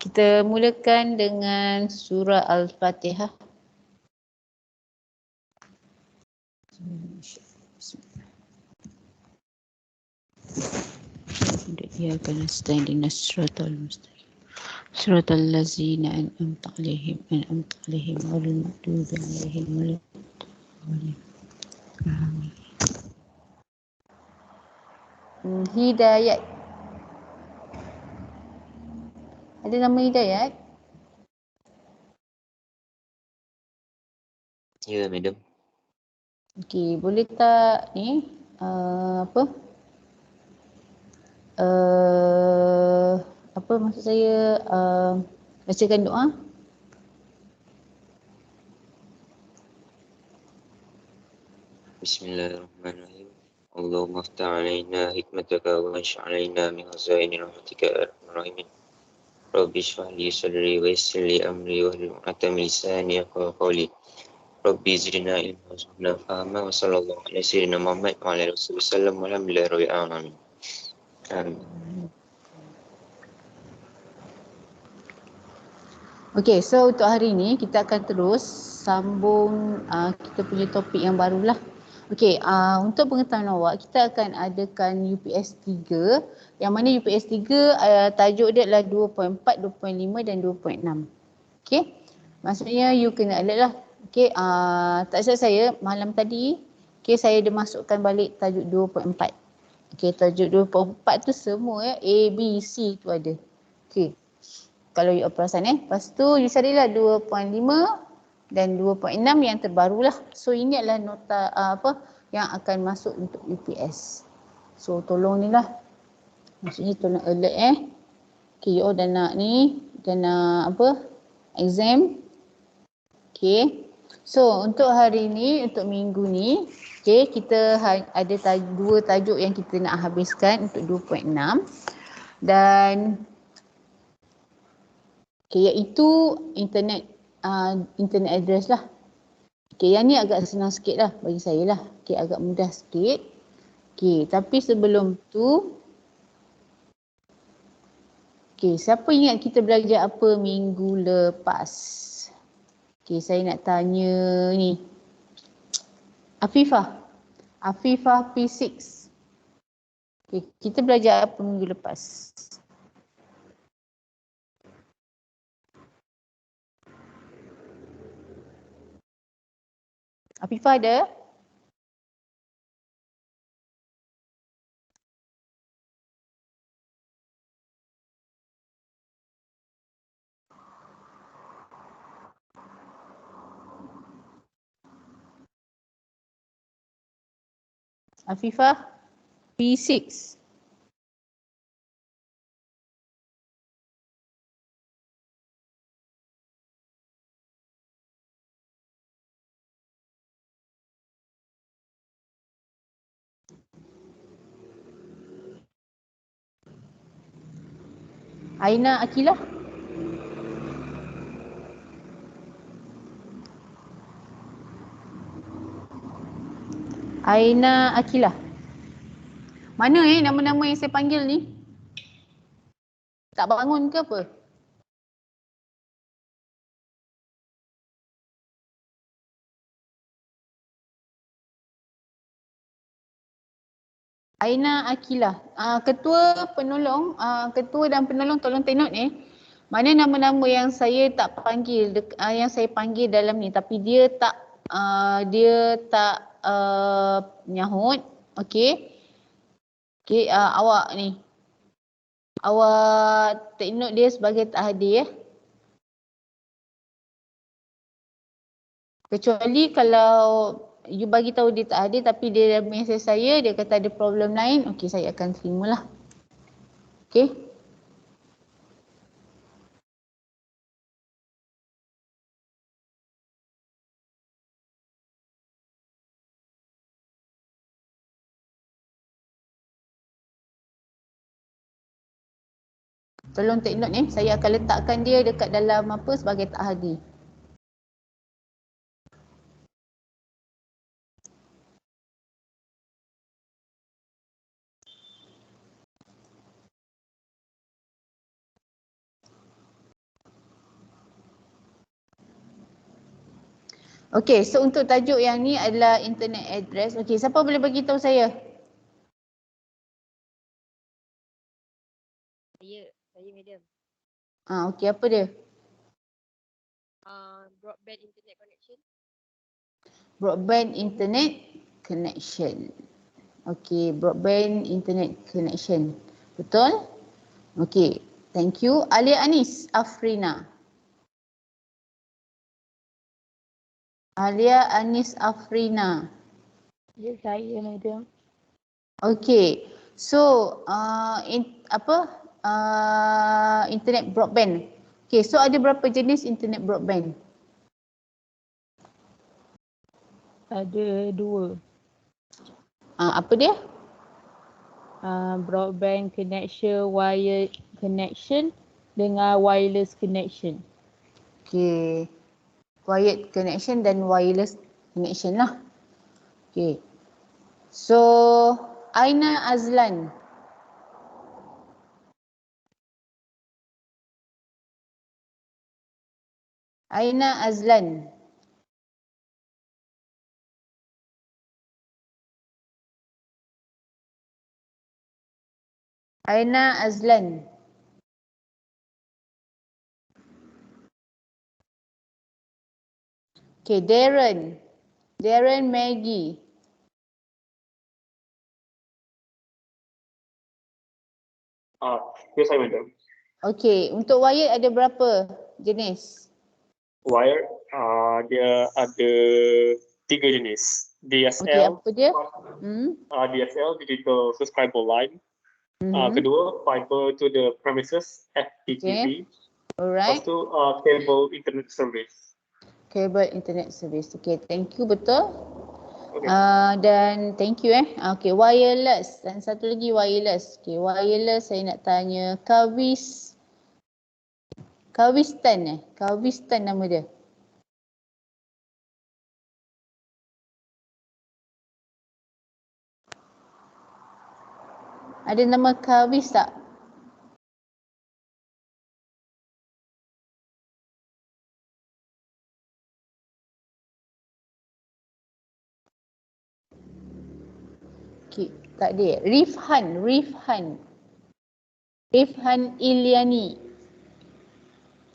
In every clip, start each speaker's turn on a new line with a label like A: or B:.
A: Kita mulakan dengan surah Al-Fatihah. Iyyaka nasta'in ihdinas siratal mustaqim. Siratal ladzina an'amta 'alaihim ghairil maghdubi 'alaihim waladdallin. Amin. Hidayat. Ada nama Hidayat?
B: Ya, madam.
A: Okey, boleh tak ni apa maksud saya bacakan doa?
B: Bismillahirrahmanirrahim. Allahumma aftah alaina hikmataka wa ansha alaina min khazaini rahmatika ya arhamar rahimin. Rabbi shrah li sadri wa yassir li amri wahlul 'uqdatam min lisani yafqahu qawli. Rabbi zidna ilma warzuqna fahma wa sallallahu ala sayyidina Muhammad wa ala alihi wasallam walhamdulillahi rabbil alamin. Amin.
A: Okey, so untuk hari ni kita akan terus sambung kita punya topik yang barulah. Okey, untuk pengetahuan awak, kita akan adakan UPS 3 yang mana UPS 3 tajuk dia adalah 2.4, 2.5 dan 2.6. Okey, maksudnya you kena alert lah. Okey, tak silap saya malam tadi, okey, saya dah masukkan balik tajuk 2.4. Okey, tajuk 2.4 tu semua ya, A, B, C tu ada. Okey, kalau you perasan lepas tu you carilah 2.5 dan 2.6 yang terbarulah. So ini adalah nota yang akan masuk untuk UPS. So tolong ni lah, maksudnya tolong alert Okay, you dah nak ni, dah nak exam. Okay, so untuk hari ni, untuk minggu ni, okay, kita ada dua tajuk yang kita nak habiskan untuk 2.6 dan okay, iaitu internet address lah. Okay, yang ni agak senang sikit lah bagi saya lah. Okay, agak mudah sikit. Okay, tapi sebelum tu, okay, siapa ingat kita belajar apa minggu lepas? Okay, saya nak tanya ni. Afifah P6. Okay, kita belajar apa minggu lepas? Afifah ada? Afifah P6. Aina Akilah. Aina Akilah. Mana nama-nama yang saya panggil ni? Tak bangun ke apa? Aina Akilah. Ketua penolong, ketua dan penolong tolong take note mana nama-nama yang saya tak panggil, yang saya panggil dalam ni tapi dia tak nyahut. Okey. Okey, awak ni. Awak take note dia sebagai tak hadir ya. Kecuali kalau you bagi tahu dia tak hadir tapi dia mesej saya, dia kata ada problem lain, okey saya akan terimalah. Okey. Tolong take note saya akan letakkan dia dekat dalam sebagai tak hadir. Okey, so untuk tajuk yang ni adalah internet address. Okey, siapa boleh bagi tahu saya?
C: Saya medium.
A: Okey, apa dia?
C: Broadband internet connection.
A: Broadband internet connection. Okey, broadband internet connection. Betul? Okey, thank you. Alia Anis Afrina. Alia Anis Afrina.
C: Ya, saya medium.
A: Okey. So, internet broadband. Okey, so ada berapa jenis internet broadband?
C: Ada 2.
A: Apa dia?
C: Broadband connection, wired connection dengan wireless connection.
A: Okey. Wired connection dan wireless connection lah. Okey. So, Aina Azlan. Aina Azlan. Aina Azlan. Okay, Darren. Darren Maggie.
D: Ya saya madam.
A: Okay, untuk wired ada berapa jenis?
D: Wire dia ada 3 jenis.
A: Okay,
D: DSL,
A: apa dia?
D: DSL digital subscriber line. Kedua fiber to the premises FTTP.
A: Alright.
D: Lepas tu cable internet service.
A: Cable internet service. Okay, thank you, betul.
D: Okay.
A: Dan thank you Okay, wireless. Dan satu lagi wireless. Okay, wireless saya nak tanya Kawistan Kawistan nama dia. Ada nama Kawis tak? Okay, tak ada. Rifhan Iliani.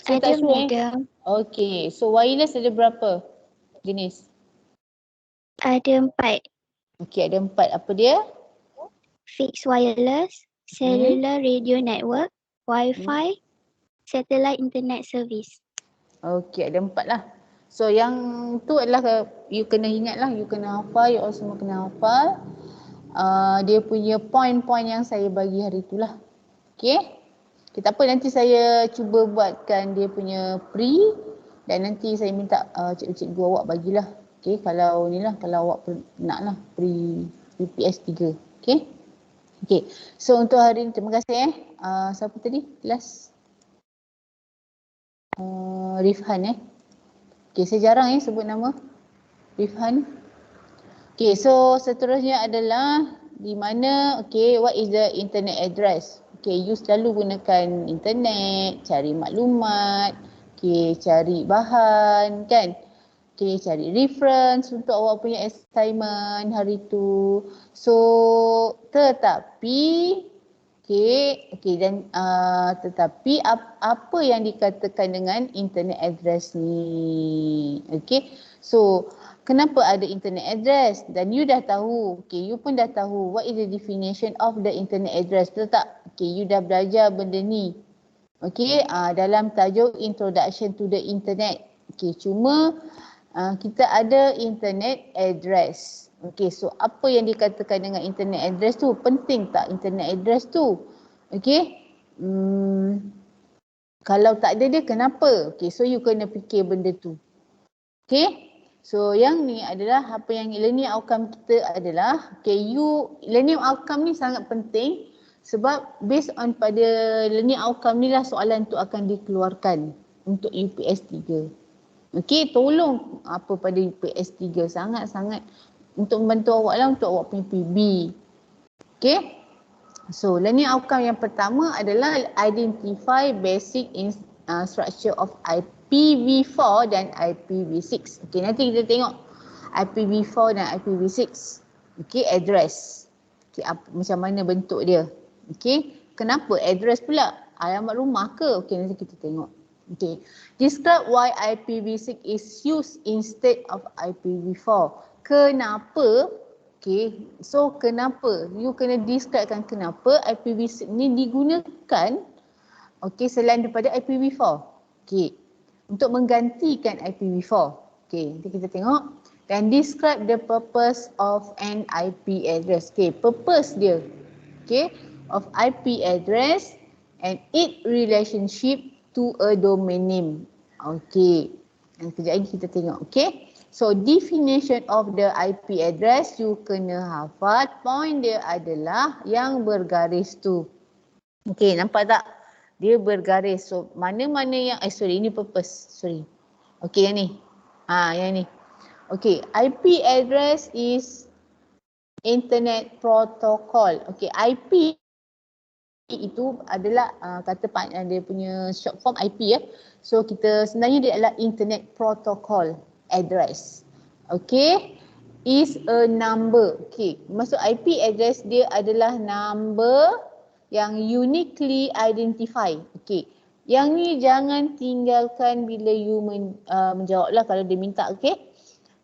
A: Saya
E: Ada
A: tak sure
E: madam.
A: Okay, so wireless ada berapa jenis?
E: Ada 4.
A: Okay, ada 4. Apa dia?
E: Fixed wireless, cellular radio network, Wi-Fi, satellite internet service.
A: Okay, ada 4 lah. So yang tu adalah you kena ingat lah, you kena hafal, you all semua kena hafal. Dia punya point-point yang saya bagi hari tu lah. Okay. Tak apa, nanti saya cuba buatkan dia punya pre dan nanti saya minta cikgu-cikgu awak bagilah. Okay, kalau ni lah, kalau awak nak lah pre UPS 3. Okay. Okay, so untuk hari ni terima kasih siapa tadi? Kelas? Rifhan Okay, saya jarang sebut nama Rifhan. Okay, so seterusnya adalah di mana, okay, what is the internet address? Okay, you selalu gunakan internet, cari maklumat, okay, cari bahan kan. Okay, cari reference untuk awak punya assignment hari tu. So, tetapi, dan tetapi apa yang dikatakan dengan internet address ni? Okay, so kenapa ada internet address? Dan you dah tahu, okay, you pun dah tahu what is the definition of the internet address, betul tak? Okay, you dah belajar benda ni. Okay, dalam tajuk Introduction to the Internet. Okay, cuma kita ada internet address. Okay, so apa yang dikatakan dengan internet address tu? Penting tak internet address tu? Okay, kalau tak ada dia kenapa? Okay, so you kena fikir benda tu. Okay, so yang ni adalah apa yang learning outcome kita adalah, okay, you learning outcome ni sangat penting sebab based on pada learning outcome ni lah soalan tu akan dikeluarkan untuk UPS 3. Okey, tolong apa pada UPS 3 sangat-sangat untuk membantu awak lah untuk awak punya PB. Okey. So, learning outcome yang pertama adalah identify basic structure of IPv4 dan IPv6. Okey, nanti kita tengok IPv4 dan IPv6. Okey, address. Okey, macam mana bentuk dia. Okey, kenapa address pula? Alamat rumah ke? Okey, nanti kita tengok. Okey, describe why IPv6 is used instead of IPv4. Kenapa? Okey, so kenapa? You kena describekan kenapa IPv6 ni digunakan okey selain daripada IPv4. Okey, untuk menggantikan IPv4. Okey, nanti kita tengok. Dan describe the purpose of an IP address. Okey, purpose dia. Okey, of IP address and its relationship to a domain name. Okey, dan kejap lagi kita tengok. Okey, so definition of the IP address you kena hafal. Point dia adalah yang bergaris tu. Okey, nampak tak? Dia bergaris. So mana-mana yang sorry, ini purpose. Sorry. Okey, yang ni. Yang ni. Okey, IP address is internet protocol. Okey, IP itu adalah kata dia punya short form IP ya. So kita sebenarnya dia adalah internet protocol address. Okey, is a number. Okey, maksud IP address dia adalah number yang uniquely identify. Okey, yang ni jangan tinggalkan bila you menjawab lah kalau dia minta. Okey,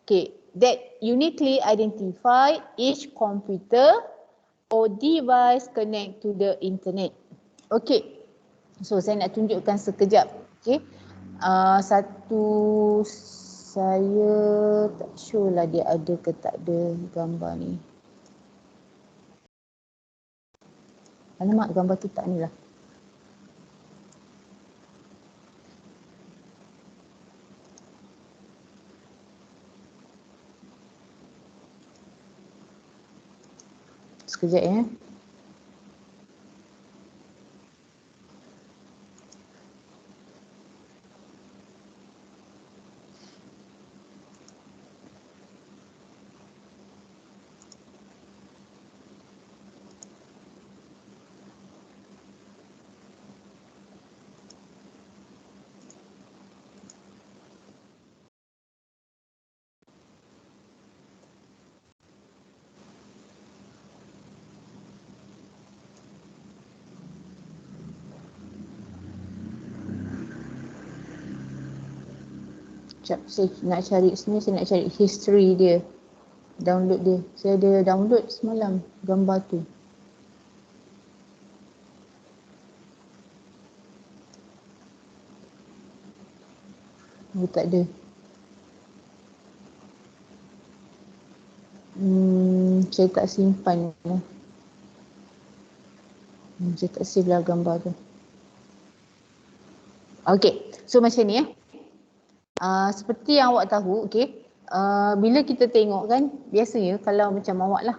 A: okey, that uniquely identify each computer or device connect to the internet. Okey, so saya nak tunjukkan sekejap. Okey, satu saya tak sure lah dia ada ke tak ada gambar ni. Alamak, gambar tu tak ni lah. Sekejap ya. Sekejap, saya nak cari sini, saya nak cari history dia. Download dia. Saya ada download semalam gambar tu. Tak ada. Saya tak simpan lah. Saya tak save lah gambar tu. Okey, so macam ni ya. Seperti yang awak tahu, okey, bila kita tengok kan, biasanya kalau macam awak lah,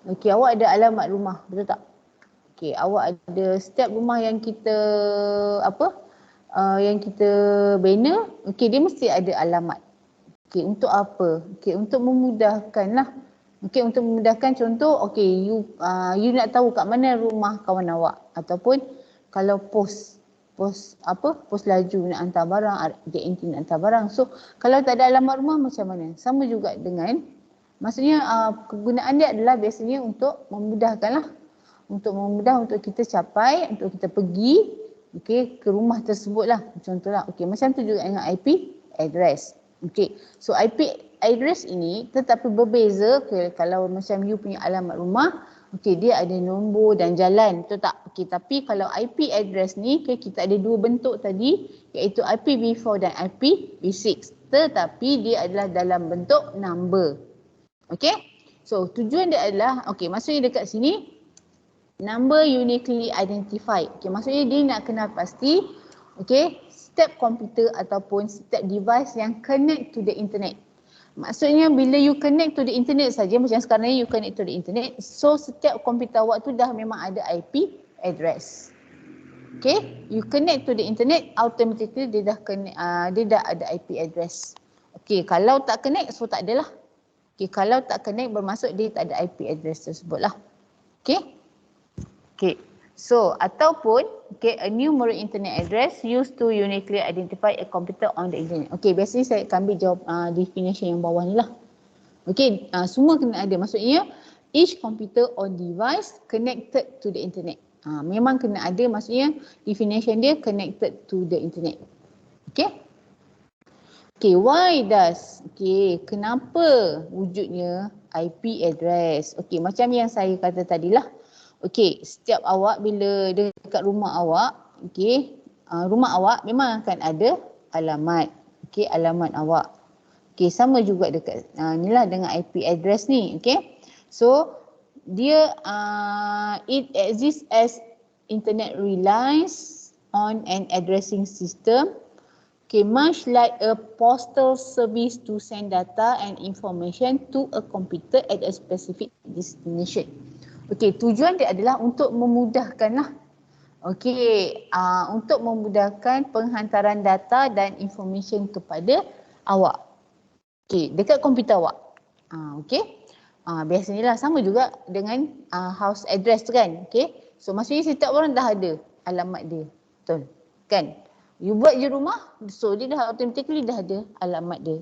A: okey, awak ada alamat rumah, betul tak? Okey, awak ada setiap rumah yang kita yang kita bina, okey, dia mesti ada alamat. Okey, untuk apa? Okey, untuk memudahkan lah. Okey, untuk memudahkan contoh, okey, you nak tahu kat mana rumah kawan awak ataupun kalau pos laju nak hantar barang, JNT nak hantar barang. So kalau tak ada alamat rumah macam mana? Sama juga dengan, maksudnya kegunaan dia adalah biasanya untuk memudahkan lah. Untuk kita capai, untuk kita pergi okey ke rumah tersebut lah. Contohlah, okey, macam tu juga dengan IP address. Okey, so IP address ini tetapi berbeza. Okay, kalau macam you punya alamat rumah, okey, dia ada nombor dan jalan, betul tak? Okey, tapi kalau IP address ni, okay, kita ada dua bentuk tadi, iaitu IPv4 dan IPv6. Tetapi dia adalah dalam bentuk number. Okey? So, tujuan dia adalah, okey, maksudnya dekat sini, number uniquely identified. Okey, maksudnya dia nak kenal pasti, okey, setiap komputer ataupun setiap device yang connect to the internet. Maksudnya bila you connect to the internet saja, macam sekarang ni you connect to the internet, so setiap komputer awak tu dah memang ada IP address. Okay, you connect to the internet, automatically dia dah connect, dia dah ada IP address. Okay, kalau tak connect, so tak adalah. Okay, kalau tak connect bermaksud dia tak ada IP address tersebut lah. Okay. Okay, So, ataupun a numeric internet address used to uniquely identify a computer on the internet. Biasanya saya akan ambil jawab definition yang bawah ni lah. Semua kena ada. Maksudnya each computer or device connected to the internet. Memang kena ada, maksudnya definition dia connected to the internet. Why does? Kenapa wujudnya IP address? Macam yang saya kata tadilah. Setiap awak bila dekat rumah awak, rumah awak memang akan ada alamat. Alamat awak. Sama juga dekat inilah dengan IP address ni. So dia it exists as internet relies on an addressing system. Much like a postal service to send data and information to a computer at a specific destination. Tujuan dia adalah untuk memudahkan lah. Untuk memudahkan penghantaran data dan information kepada awak. Dekat komputer awak. Biasanya lah sama juga dengan house address tu kan. So maksudnya setiap orang dah ada alamat dia. Betul kan? You buat je rumah, so dia dah automatically dah ada alamat dia.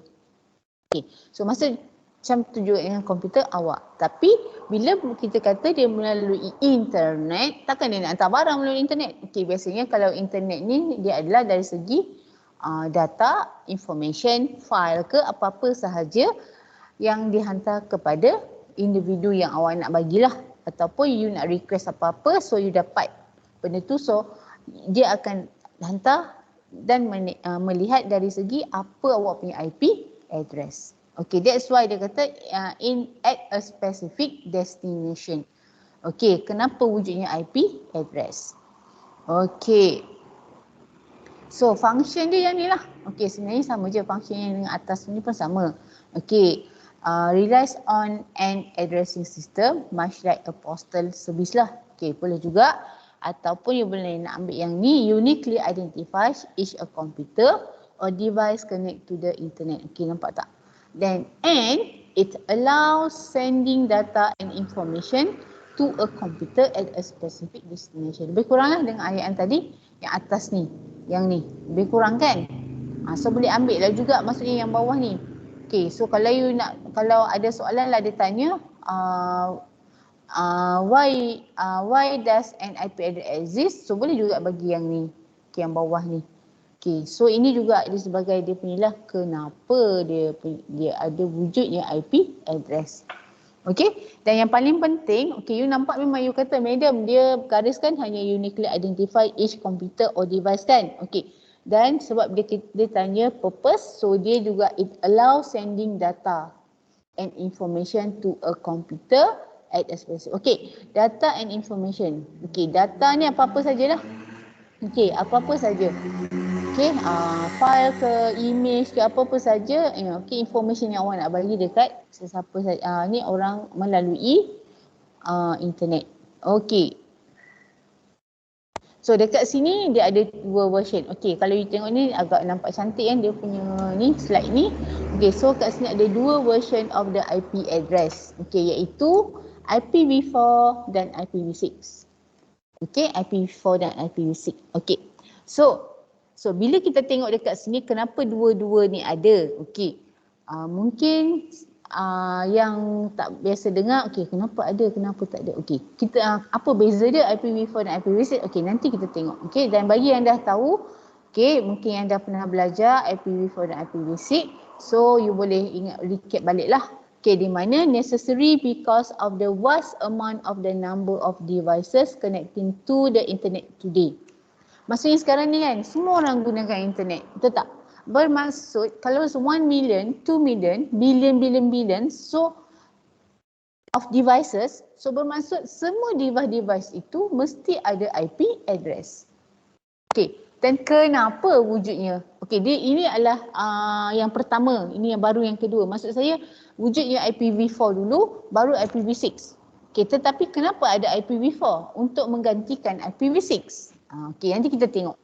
A: So macam tu juga dengan komputer awak. Tapi bila kita kata dia melalui internet, takkan dia nak hantar barang melalui internet. Biasanya kalau internet ni dia adalah dari segi data, information, file ke apa-apa sahaja yang dihantar kepada individu yang awak nak bagilah. Ataupun you nak request apa-apa, so you dapat benda tu, so dia akan hantar dan melihat dari segi apa awak punya IP address. That's why dia kata at a specific destination. Kenapa wujudnya IP address? So function dia yang ni lah. Sebenarnya sama je function yang dengan atas ni pun sama. Relies on an addressing system much like a postal service lah. Boleh juga. Ataupun you boleh nak ambil yang ni, uniquely identifies each a computer or device connect to the internet. Nampak tak? And it allows sending data and information to a computer at a specific destination. Lebih kurang lah dengan ayat yang tadi, yang atas ni, yang ni. Lebih kurang kan? So boleh ambil lah juga maksudnya yang bawah ni. So kalau you nak, kalau ada soalan lah dia tanya, why does an IP address exist? So boleh juga bagi yang ni, yang bawah ni. So ini juga dia sebagai dia punya lah kenapa dia ada wujudnya IP address. Dan yang paling penting, you nampak memang you kata madam dia gariskan hanya uniquely identify each computer or device kan. Dan sebab dia tanya purpose, so dia juga it allows sending data and information to a computer at a specific. Data and information. Data ni apa-apa sajalah. Apa-apa saja. File ke, image ke, apa-apa saja. Information yang awak nak bagi dekat sesiapa saja. Ni orang melalui internet. So dekat sini dia ada dua version. Kalau you tengok ni agak nampak cantik kan dia punya ni slide ni. So kat sini ada dua version of the IP address. Iaitu IPv4 dan IPv6. IPv4 dan IPv6. So bila kita tengok dekat sini kenapa dua-dua ni ada? Mungkin yang tak biasa dengar, kenapa ada, kenapa tak ada? Kita apa beza dia IPv4 dan IPv6? Nanti kita tengok. Dan bagi yang dah tahu, mungkin yang dah pernah belajar IPv4 dan IPv6, so you boleh ingat recap baliklah. Di mana necessary because of the vast amount of the number of devices connecting to the internet today. Maksudnya sekarang ni kan semua orang gunakan internet, betul tak? Bermaksud kalau 1 million, 2 million, billion, so of devices, so bermaksud semua device itu mesti ada IP address. Dan kenapa wujudnya? Ini adalah yang pertama, ini yang baru yang kedua. Maksud saya wujudnya IPv4 dulu, baru IPv6. Tetapi kenapa ada IPv4? Untuk menggantikan IPv6. Nanti kita tengok.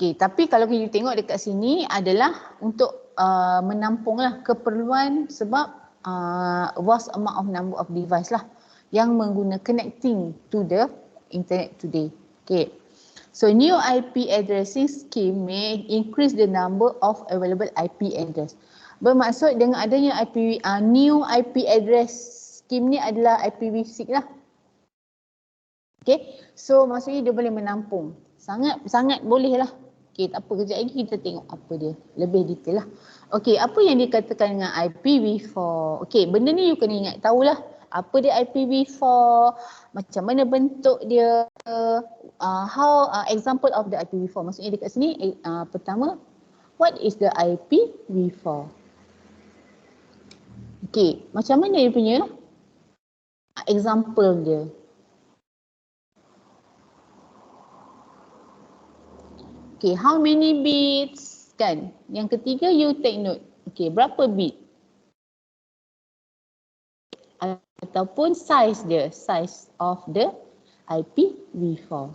A: Tapi kalau kita tengok dekat sini adalah untuk menampunglah keperluan sebab vast amount of number of device lah. yang menggunakan connecting to the internet today. Okay. So new IP addressing scheme may increase the number of available IP address. Bermaksud dengan adanya new IP address scheme ni adalah IPv6 lah. Okay. So maksudnya dia boleh menampung. Sangat boleh lah. Okay, tak apa, kejap lagi kita tengok apa dia. Lebih detail lah. Okay, apa yang dikatakan dengan IPv4? Okay, benda ni you kena ingat tahulah. Apa dia IPv4? Macam mana bentuk dia? Example of the IPv4. Maksudnya dekat sini, pertama, what is the IPv4? Okay, macam mana dia punya example dia? Okay, how many bits kan? Yang ketiga, you take note. Okay, berapa bit? Ataupun size dia, size of the IPv4.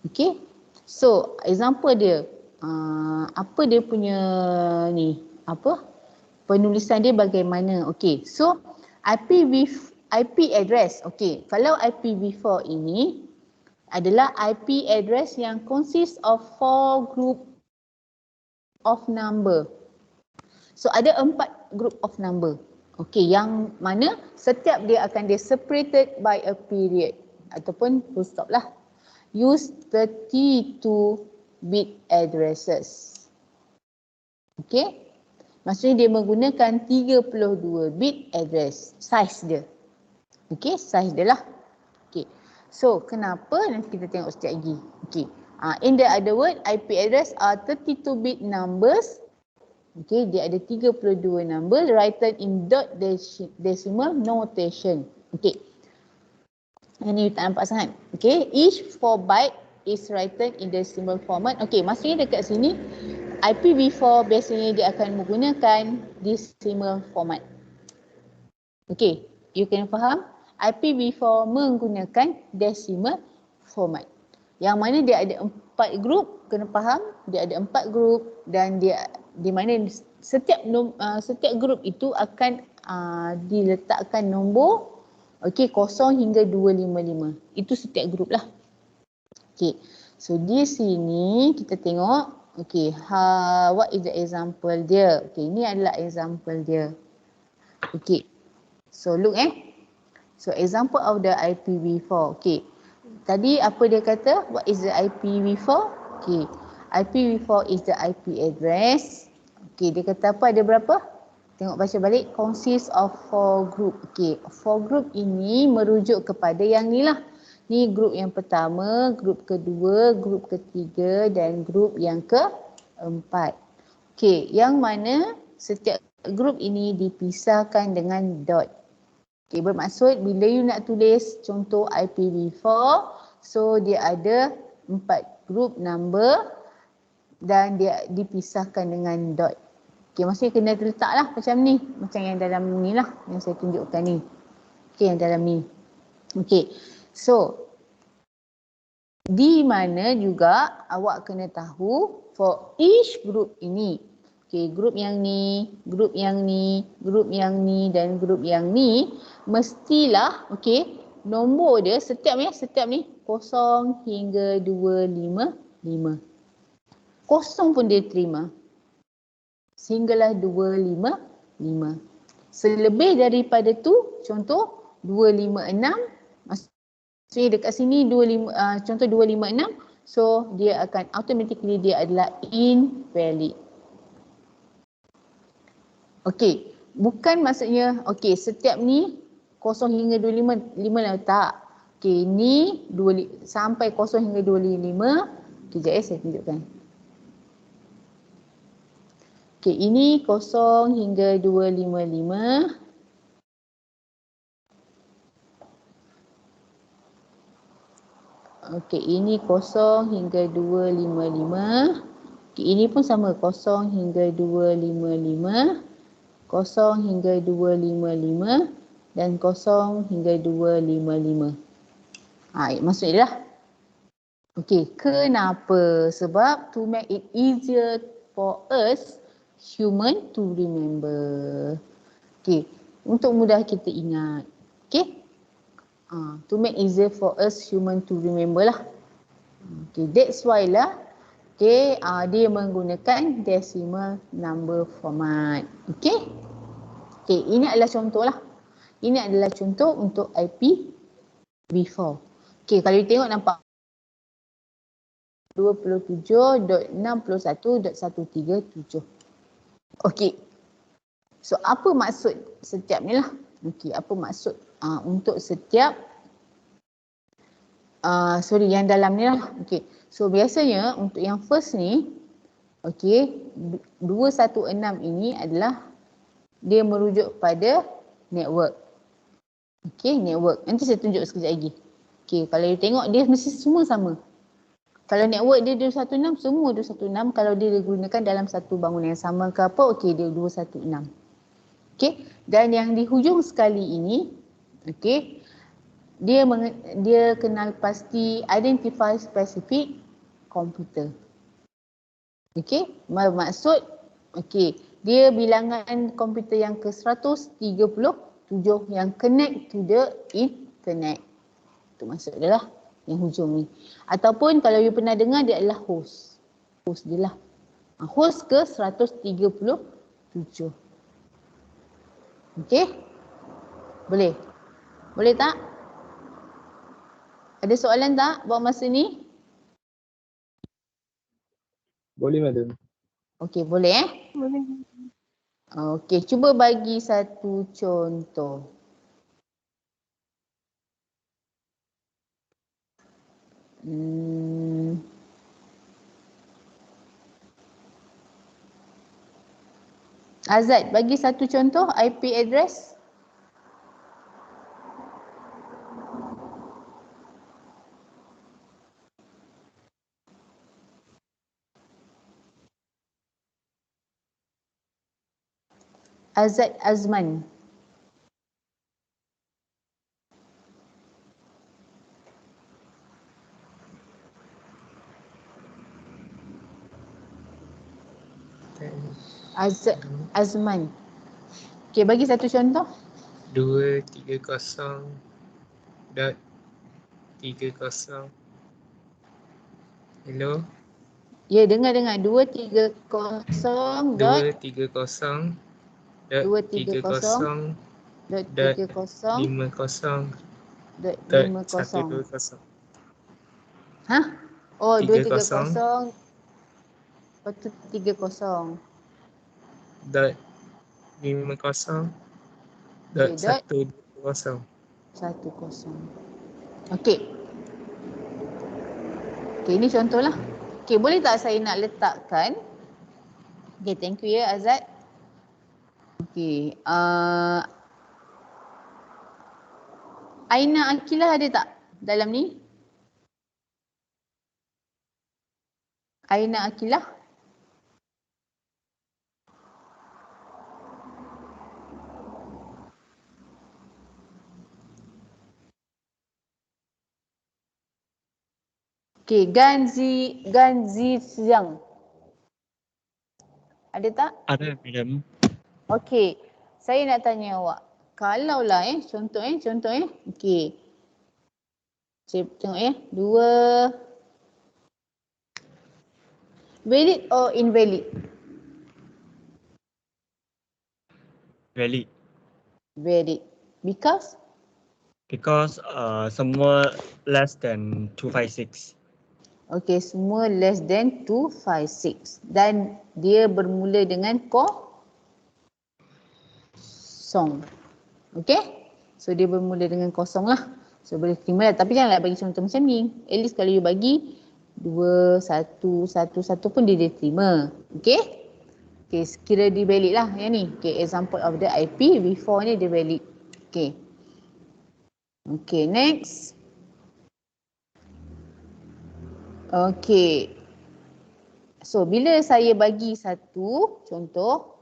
A: Okay, so example dia, apa dia punya ni, penulisan dia bagaimana? Okay, so IP address, okay, kalau IPv4 ini adalah IP address yang consist of 4 group of number. So ada 4 group of number. Okay, yang mana setiap dia akan separated by a period ataupun full stop lah. Use 32-bit addresses. Okay, maksudnya dia menggunakan 32-bit address, size dia. Okay, size dia lah. Okay. So, kenapa? Nanti kita tengok sekejap lagi. Okay. In the other word, IP address are 32-bit numbers. Okay, dia ada 32 number written in dot decimal notation. Okay. Ini tak nampak sangat. Okay, each 4 byte is written in decimal format. Okay, maksudnya dekat sini, IPv4 biasanya dia akan menggunakan decimal format. Okay, you can faham? IPv4 menggunakan decimal format. Yang mana dia ada 4 group, kena faham, dia ada 4 group dan dia di mana setiap group itu akan diletakkan nombor 0 hingga 255. Itu setiap group lah. Okay, so di sini kita tengok, okay, what is the example dia? Okay, ini adalah example dia. Okay, so look So example of the IPv4. Okay. Tadi apa dia kata? What is the IPv4? Okay. IPv4 is the IP address. Okay. Dia kata apa? Ada berapa? Tengok baca balik. Consists of 4 group. Okay. 4 group ini merujuk kepada yang ni lah. Ni group yang pertama, group kedua, group ketiga dan group yang keempat. Okay. Yang mana setiap group ini dipisahkan dengan dot. Okay, bermaksud bila you nak tulis contoh IPv4, so dia ada 4 group number dan dia dipisahkan dengan dot. Okay, maksudnya kena letaklah macam ni. Macam yang dalam ni lah yang saya tunjukkan ni. Okay, yang dalam ni. Okay, so di mana juga awak kena tahu for each group ini. Okay, grup yang ni, grup yang ni, grup yang ni dan grup yang ni mestilah, okay, nombor dia setiap ni 0 hingga 255. 0 pun dia terima. Sehinggalah 255. Selebih daripada tu, contoh 256, maksudnya dekat sini contoh 256, so dia akan automatically dia adalah invalid. Okey, bukan maksudnya okey setiap ni 0 hingga 25 lah, tak. Okey, ni sampai 0 hingga 25. Kejap saya tunjukkan. Okey, ini 0 hingga 255. Okey, ini 0 hingga 255. Okey, ini pun sama 0 hingga 255. 0 hingga 255 dan 0 hingga 255. Maksudnya lah. Okey, kenapa? Sebab to make it easier for us human to remember. Okey, untuk mudah kita ingat. Okey, To make easier for us human to remember lah. Okay, that's why lah. Okay, dia menggunakan decimal number format. Okay. Okay, ini adalah contoh lah. Ini adalah contoh untuk IPv4. Okay, kalau you tengok nampak 27.61.137. Okay. So, apa maksud setiap ni lah? Okay, apa maksud untuk setiap yang dalam ni lah. Okay. So biasanya untuk yang first ni, okay, 216 ini adalah dia merujuk pada network. Okay, network. Nanti saya tunjuk sekejap lagi. Okay, kalau you tengok dia mesti semua sama. Kalau network dia 216, semua 216. Kalau dia digunakan dalam satu bangunan yang sama ke apa, okay, dia 216. Okay, dan yang di hujung sekali ini, okay, dia kenal pasti identify specific komputer. Okey, bermaksud okey, dia bilangan komputer yang ke-137 yang connect to the internet. Itu maksud dia lah yang hujung ni. Ataupun kalau you pernah dengar dia adalah host. Host dia lah. Host ke-137. Okey? Boleh? Boleh tak? Ada soalan tak buat masa ni?
F: Boleh madam.
A: Okey, boleh
E: Boleh.
A: Okey, cuba bagi satu contoh. Azad, bagi satu contoh IP address. Azad Azman. Azad Azman. Okey, bagi satu contoh.
F: 230.30. Hello.
A: Ya, dengar 230 dot
F: 230.30
A: 230 dot 30
F: 50
A: dot
F: dot
A: 50.
F: 120.
A: Hah? Oh,
F: 30.
A: 230 betul 30.
F: Dot 50 dot
A: Okay, dot
F: 120.
A: 10. Okey. Okey, ini contohlah. Okey, boleh tak saya nak letakkan? Okey, thank you ya Azad. Okey, Aina Akilah ada tak dalam ni? Aina Akilah? Okey, Ganzi Siang. Ada tak?
F: Ada madam.
A: Okey, saya nak tanya awak. Kalaulah contoh. Okey. Saya tengok 2 valid or invalid?
F: Valid.
A: Valid. Because
F: semua less than 256.
A: okey, semua less than 256 dan dia bermula dengan kosong. Okey? So dia bermula dengan kosong lah. So boleh terima lah. Tapi janganlah bagi contoh macam ni. At least kalau you bagi 2, 1, 1, 1 pun dia terima. Okey? Okey, sekira dia valid lah yang ni. Okey, example of the IPv4 ni dia valid. Okey. Okey, next. Okey. So bila saya bagi satu contoh.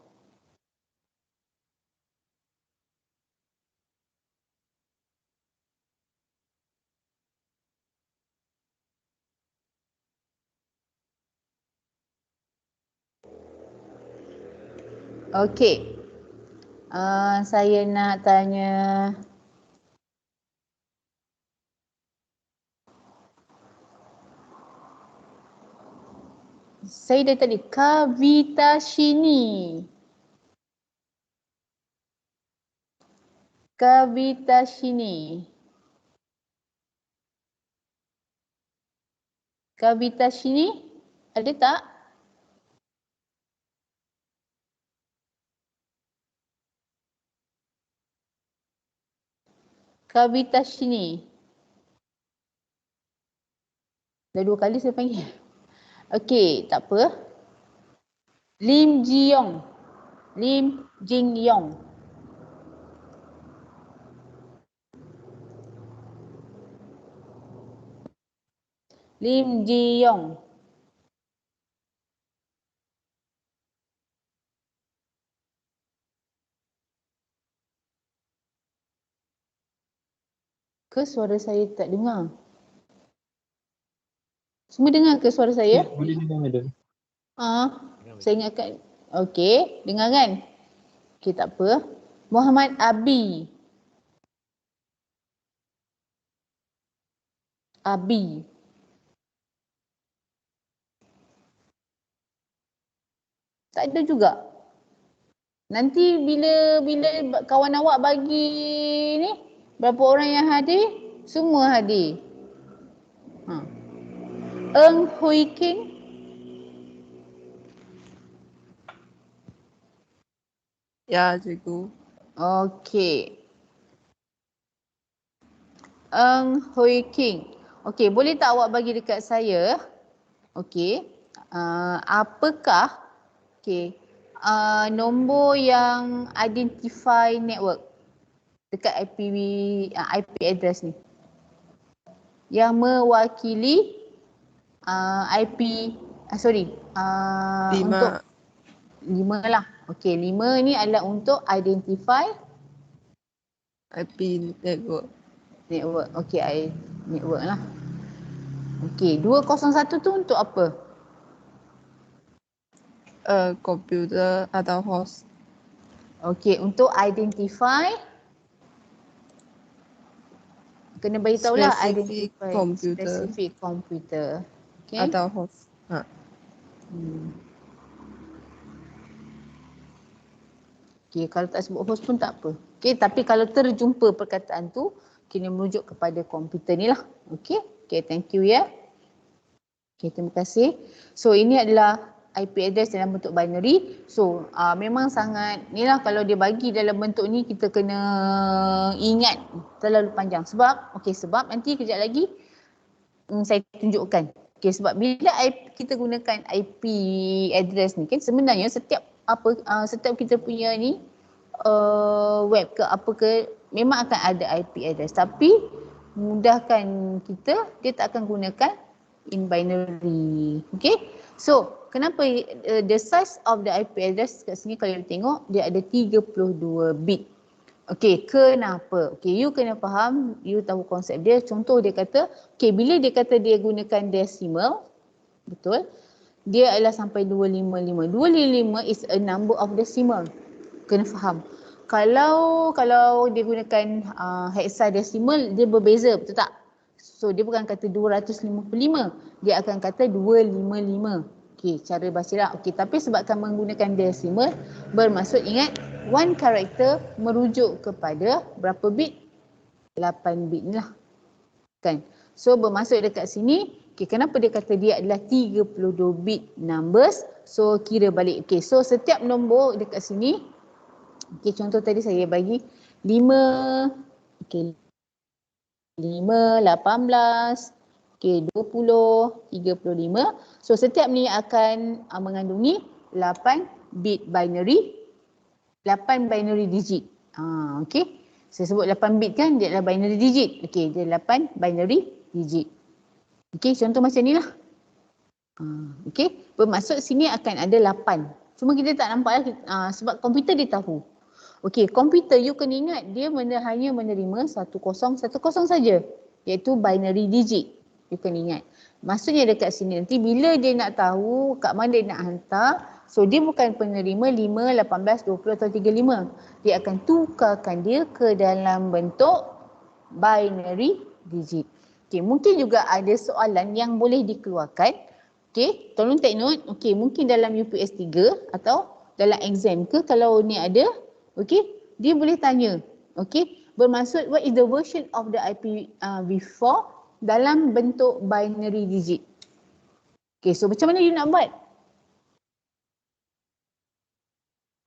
A: Okey. Saya nak tanya. Saya dah tadi Kavitashini. Kavitashini. Kavitashini ada tak? Kavitashini. Dah 2 kali saya panggil. Okey, tak apa. Lim Ji-yong. Lim Jin-yong. Lim Ji-yong. Ke suara saya tak dengar? Semua dengar ke suara saya?
F: Boleh dengar, madam.
A: Saya ingatkan. Okey, dengar kan? Okey, tak apa. Muhammad Abi. Abi. Tak ada juga. Nanti bila kawan awak bagi ni, berapa orang yang hadir? Semua hadir. Eng Hui King.
G: Ya, cikgu.
A: Okey. Eng Hui King. Okey, boleh tak awak bagi dekat saya? Okey. Apakah nombor yang identify network dekat IP address ni? Yang mewakili IP untuk 5 lah. Okey, 5 ni adalah untuk identify
G: IP network.
A: Okey, network lah. Okey, 201 tu untuk apa?
G: Komputer atau host.
A: Okey, untuk identify kena bagi tahulah
G: Specific
A: identify
G: komputer.
A: specific komputer. Okey.
G: Atau host.
A: Okey, kalau tak sebut host pun tak apa. Okey, tapi kalau terjumpa perkataan tu kena merujuk kepada komputer ni lah. Okey. Okey, thank you ya. Okey, terima kasih. So ini adalah IP address dalam bentuk binary. So memang sangat ni lah, kalau dia bagi dalam bentuk ni kita kena ingat terlalu panjang. Sebab nanti kejap lagi saya tunjukkan. Okey, sebab bila kita gunakan IP address ni kan, sebenarnya setiap kita punya ni web ke apa ke memang akan ada IP address, tapi mudahkan kita, dia tak akan gunakan in binary. Okay, so kenapa the size of the IP address kat sini kalau you tengok dia ada 32 bit. Okay, kenapa? Okay, you kena faham, you tahu konsep dia. Contoh dia kata, okay, bila dia kata dia gunakan decimal, betul, dia adalah sampai 255. 255 is a number of decimal. Kena faham. Kalau dia gunakan hexadecimal, dia berbeza, betul tak? So dia bukan kata 255, dia akan kata 255. Okey, cara baca lah. Okey, tapi sebabkan menggunakan decimal, bermaksud ingat one character merujuk kepada berapa bit? 8 bit ni lah. Kan? So bermaksud dekat sini, okey, kenapa dia kata dia adalah 32 bit numbers? So kira balik. Okey, so setiap nombor dekat sini, okey, contoh tadi saya bagi 5, okey, 5, 18, okey, 20, 35. So setiap ni akan mengandungi 8 bit binary, 8 binary digit. Okey. Saya sebut 8 bit kan, dia adalah binary digit. Okey, dia 8 binary digit. Okey, contoh macam ni lah. Okey, bermaksud sini akan ada 8. Cuma kita tak nampak lah, sebab komputer dia tahu. Okey, komputer you kena ingat dia hanya menerima 1010 saja, iaitu binary digit. You kena ingat. Maksudnya dekat sini nanti bila dia nak tahu kat mana dia nak hantar, so dia bukan penerima 5, 18, 20 atau 35. Dia akan tukarkan dia ke dalam bentuk binary digit. Okey, mungkin juga ada soalan yang boleh dikeluarkan Okey, tolong take note. Okey, mungkin dalam UPS 3 atau dalam exam ke kalau ni ada, okey, dia boleh tanya. Okey, bermaksud what is the version of the IPv4 dalam bentuk binary digit. Okey, so macam mana you nak buat?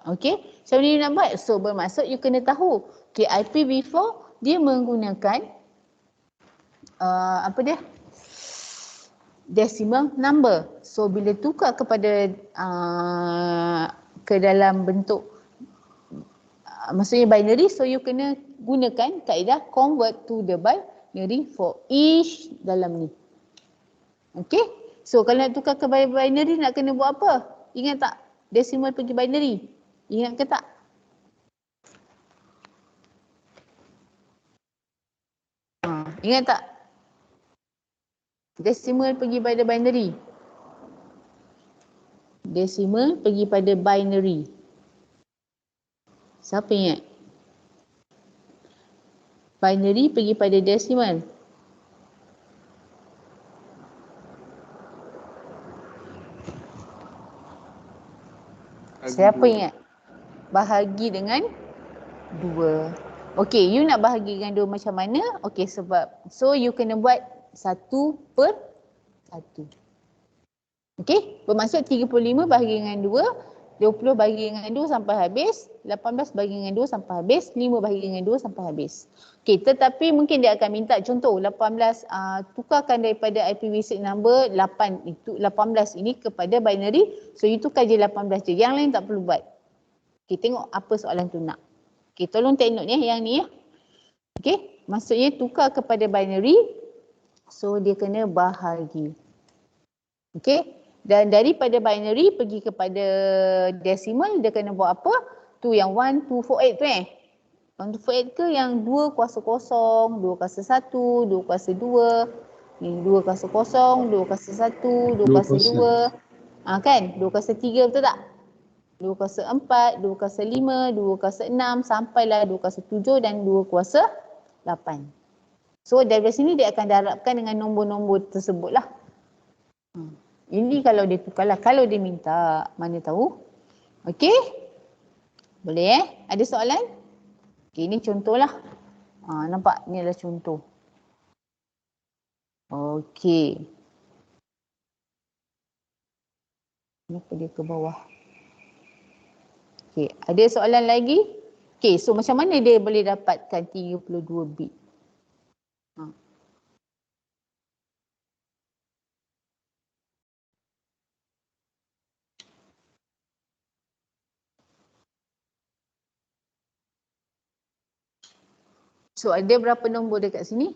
A: Okey, macam mana you nak buat? So bermaksud you kena tahu, okey, IPv4 dia menggunakan apa dia? Decimal number. So bila tukar kepada ke dalam bentuk maksudnya binary, so you kena gunakan kaedah convert to the binary for each dalam ni. Okay, so kalau nak tukar ke binary nak kena buat apa? Ingat tak? Decimal pergi binary. Ingat ke tak? Ingat tak? Decimal pergi pada binary. Decimal pergi pada binary. Siapa ingat? Binary pergi pada decimal. Siapa ingat? Bahagi dengan 2. Okey, you nak bahagi dengan 2 macam mana? Okey, sebab so you kena buat 1/1. Okey, bermaksud 35 bahagi dengan 2, 20 bahagi dengan 2 sampai habis, 18 bahagi dengan 2 sampai habis, 5 bahagi dengan 2 sampai habis. Okey, tetapi mungkin dia akan minta contoh 18 tukarkan daripada IPv6 number 8 itu 18 ini kepada binary. So you tukar je 18 je. Yang lain tak perlu buat. Okey, tengok apa soalan tu nak. Okey, tolong take note yang ni ya. Okey, maksudnya tukar kepada binary. So dia kena bahagi. Okey. Dan daripada binary pergi kepada decimal dia kena buat apa? Tu yang 1248 tu 1248 ke yang 2 kuasa 0, 2 kuasa 1, 2 kuasa 2, ni 2 kuasa 0, 2 kuasa 1, 2 kuasa 2. Kan? 2 kuasa 3 betul tak? 2 kuasa 4, 2 kuasa 5, 2 kuasa 6 sampailah 2 kuasa 7 dan 2 kuasa 8. So dari sini dia akan darabkan dengan nombor-nombor tersebut lah. Ini kalau dia tukarlah, kalau dia minta, mana tahu. Okey? Boleh Ada soalan? Okey, ini contohlah. Nampak? Ni adalah contoh. Okey. Kenapa dia ke bawah? Okey, ada soalan lagi? Okey, so macam mana dia boleh dapatkan 32 bit? So ada berapa nombor dekat sini?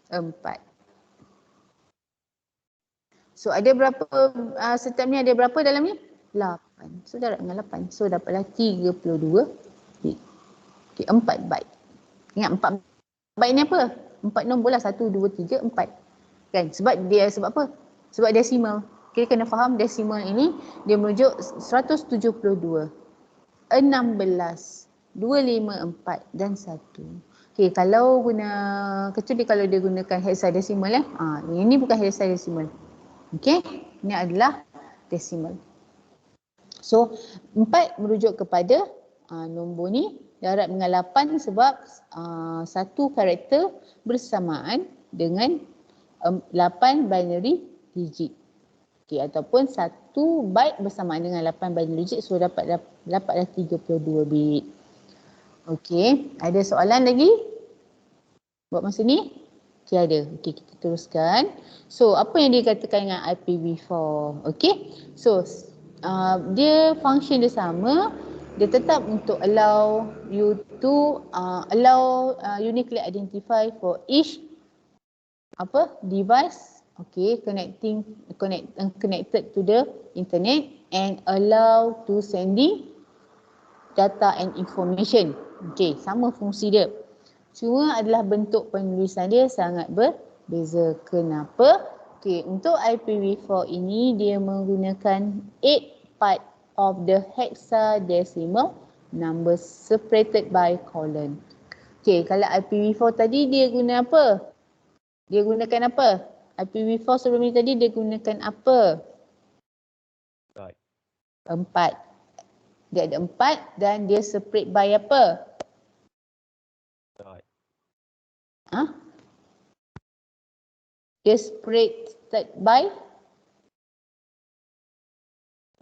A: 4. So ada berapa, setiap ni ada berapa dalam ni? 8. So darab dengan 8. So dapatlah 32 bit. Okay, 4 byte. Ingat 4 byte ni apa? 4 nombor lah. 1, 2, 3, 4. Kan? Sebab apa? Sebab decimal. Kita kena faham decimal ini dia merujuk 172, 16, 254 dan 1. Okey, kalau kecuali kalau dia gunakan hexadecimal ini bukan hexadecimal. Okey, ini adalah decimal. So 4 merujuk kepada nombor ni darab dengan 8 sebab satu karakter bersamaan dengan 8 binary digit. Okey, ataupun 1 byte bersamaan dengan 8 binary digit, so dapatlah 32 bit. Okey, ada soalan lagi buat masa ni? Okey, ada. Okey, kita teruskan. So, apa yang dikatakan dengan IPv4? Okey, so dia function dia sama. Dia tetap untuk allow you to uniquely identify for each device, okay, connected to the internet and allow to sending data and information. Okay, sama fungsi dia. Cuma adalah bentuk penulisan dia sangat berbeza. Kenapa? Okay, untuk IPv4 ini dia menggunakan 8 part of the hexadecimal number separated by colon. Okay, kalau IPv4 tadi dia guna apa? Dia gunakan apa? IPv4 sebelum ni tadi dia gunakan apa?
F: Dot.
A: 4. Dia ada 4 dan dia separate by apa?
F: Dot.
A: Ha? Dia separated by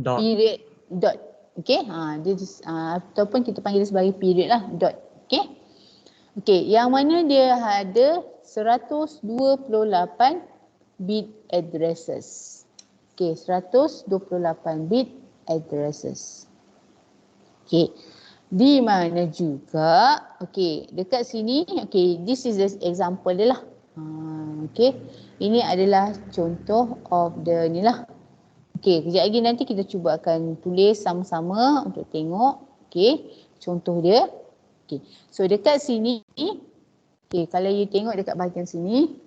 F: Dot.
A: period dot. Okey, dia ataupun kita panggil dia sebagai period lah, dot. Okey. Okey, yang mana dia ada 128 bit addresses. Okey, 128 bit addresses. Okey. Di mana juga, okey, dekat sini, okey, this is the example dia lah. Okey, ini adalah contoh of the ni lah. Okey, kejap lagi nanti kita cuba akan tulis sama-sama untuk tengok. Okey, contoh dia. Okey, so dekat sini, okey, kalau you tengok dekat bahagian sini.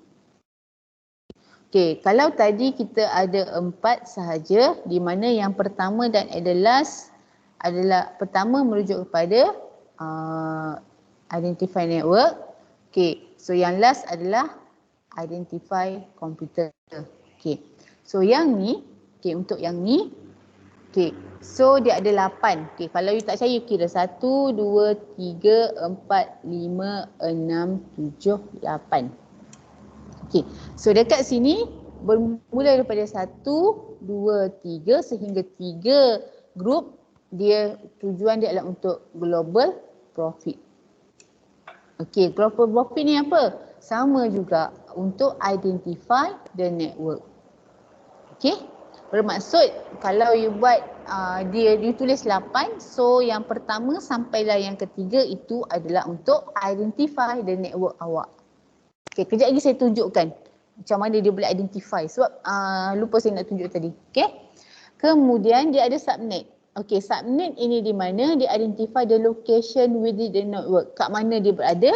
A: Okey, kalau tadi kita ada 4 sahaja, di mana yang pertama dan the last adalah pertama merujuk kepada identify network. Okey, so yang last adalah identify computer. Okey, so yang ni, okey, untuk yang ni, okey, so dia ada 8. Okey, kalau you tak percaya, you kira 1, 2, 3, 4, 5, 6, 7, 8. Okey, so dekat sini bermula daripada 1, 2, 3 sehingga 3 grup. Dia tujuan dia adalah untuk global profit. Okey, global profit ni apa? Sama juga untuk identify the network. Okey, bermaksud kalau you buat dia tulis 8, so yang pertama sampailah yang ketiga itu adalah untuk identify the network awak. Okey, kejap lagi saya tunjukkan macam mana dia boleh identify sebab lupa saya nak tunjuk tadi. Okey. Kemudian dia ada subnet. Okey, subnet ini di mana dia identify the location within the network. Kat mana dia berada.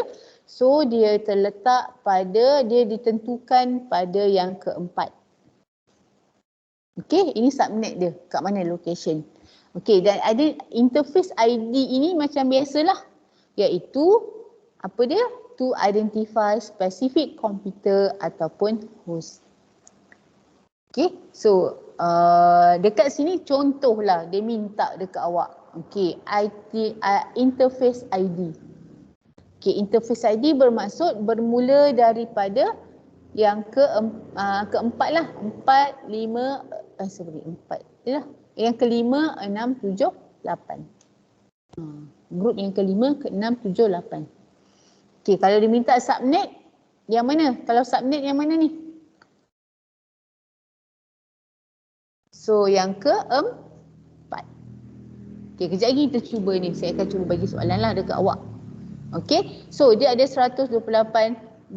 A: So dia terletak pada, dia ditentukan pada yang keempat. Okey, ini subnet dia. Kat mana location. Okey, dan ada interface ID ini macam biasalah. Iaitu apa dia? To identify specific computer ataupun host. Okay, so dekat sini contohlah dia minta dekat awak. Okay, interface ID. Okay, interface ID bermaksud bermula daripada yang keempat lah. 4, 5, 4 lah. Yang kelima, 6, 7, 8. Grup yang kelima, ke-6, 7, 8. Okay, kalau dia minta subnet, yang mana? Kalau subnet yang mana ni? So, yang keempat. Okay, kejap lagi kita cuba ni. Saya akan cuba bagi soalan lah dekat awak. Okay, so dia ada 128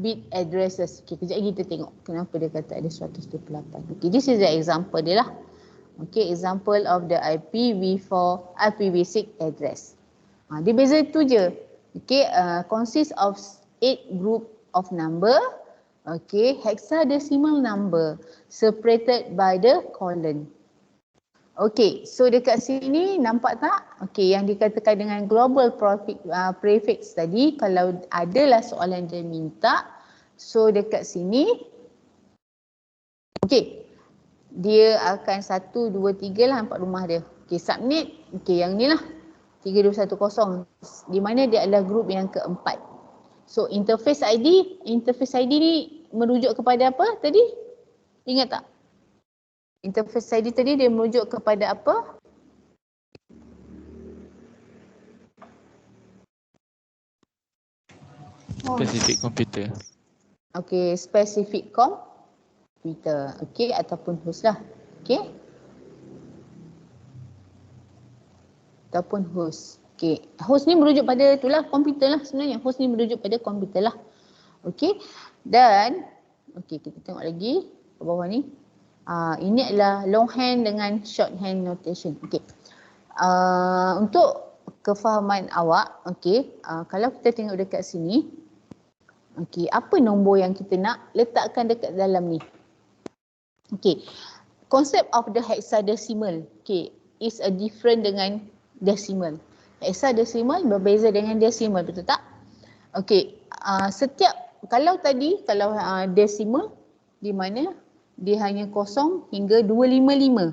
A: bit addresses. Okay, kejap lagi kita tengok kenapa dia kata ada 128. Okay, this is the example dia lah. Okay, example of the IPv4, IPv6 address. Dia beza tu je. Okay, consists of 8 group of number. Okay, hexadecimal number separated by the colon. Okay, so dekat sini nampak tak? Okay, yang dikatakan dengan global prefix tadi, kalau adalah soalan dia minta, so dekat sini, okay, dia akan 1, 2, 3 lah nampak rumah dia. Okay, subnet, okay, yang ni lah. 3210, di mana dia adalah grup yang keempat. So interface ID ni merujuk kepada apa tadi? Ingat tak? Interface ID tadi dia merujuk kepada apa?
H: Specific computer.
A: Okay, specific computer. Okay, ataupun host lah. Okay. Ataupun host. Okay, host ni merujuk pada itulah komputer lah sebenarnya. Host ni merujuk pada komputer lah. Okay, dan okay, kita tengok lagi ke bawah ni. Ini adalah longhand dengan shorthand notation. Okay, untuk kefahaman awak, okay, kalau kita tengok dekat sini, okay, apa nombor yang kita nak letakkan dekat dalam ni? Okay, concept of the hexadecimal, okay, is a different dengan decimal. Hexadecimal berbeza dengan decimal, betul tak? Okey, setiap kalau decimal di mana dia hanya 0 hingga 255.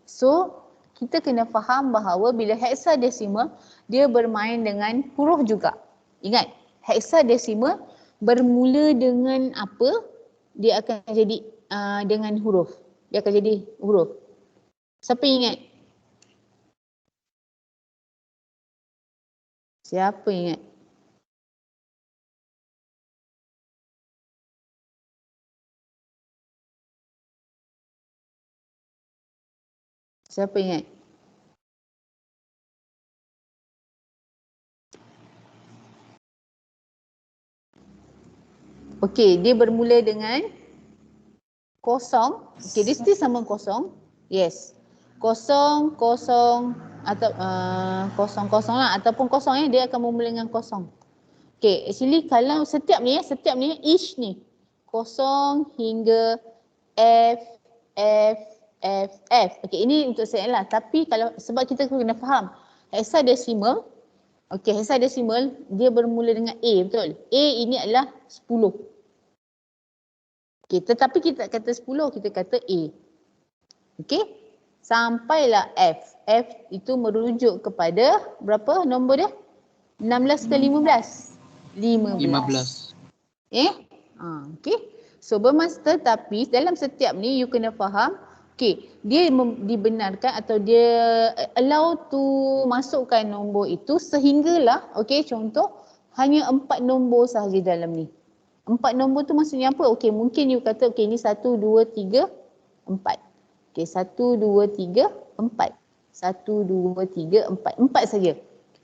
A: So, kita kena faham bahawa bila hexadesimal, dia bermain dengan huruf juga. Ingat, hexadesimal bermula dengan apa? Dia akan jadi dengan huruf. Dia akan jadi huruf. Siapa ingat? Siapa ingat? Siapa ingat? Okey, dia bermula dengan 0. Okey, dia still sama 0. Yes. 0, 0 atau 0, 0 lah ataupun 0 dia akan bermula dengan 0. Okey, actually kalau setiap ni each ni 0 hingga F, F, F, F. Okey, ini untuk saya lah. Tapi kalau sebab kita kena faham hexadesimal, okey, hexadesimal dia bermula dengan A, betul? A ini adalah 10. Okey, tetapi kita kata 10, kita kata A. Okey, sampailah F. F itu merujuk kepada berapa nombor dia? 16 ke 15? 15. Okey. So tetapi dalam setiap ni you kena faham, okey, dia dibenarkan atau dia allow to masukkan nombor itu sehinggalah, okey, contoh hanya 4 nombor sahaja dalam ni. 4 nombor tu maksudnya apa? Okey, mungkin you kata okey ni 1 2 3 4. Okey, 1 2 3 4. 1 2 3 4. 4 saja.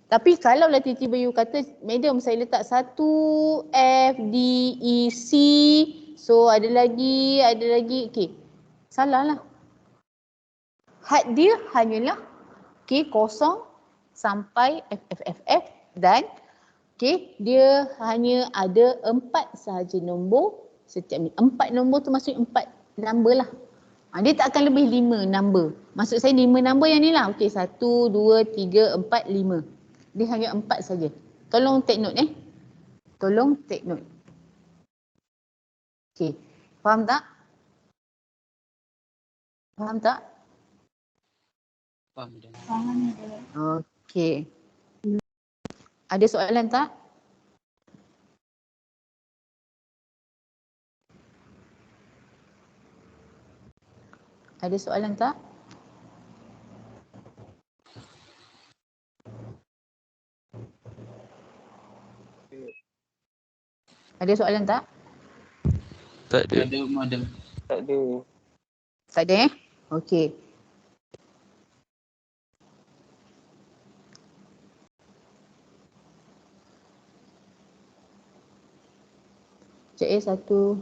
A: Tapi kalau lah tiba-tiba you kata, madam saya letak 1 F D E C, so ada lagi, okey, salah lah. Had dia hanyalah okey 0 sampai F F F F dan okey dia hanya ada 4 sahaja nombor setiap ni. 4 nombor tu maksudnya 4 number lah. Dia tak akan lebih 5 number. Maksud saya 5 number yang ni lah. Okey, 1 2 3 4 5. Dia hanya 4 saja. Tolong take note Tolong take note. Okey. Faham tak? Faham tak?
H: Faham.
A: Okey. Ada soalan tak? Ada soalan tak? Ada soalan tak?
H: Tak ada.
D: Tak ada.
A: Tak ada Okey. Cik satu.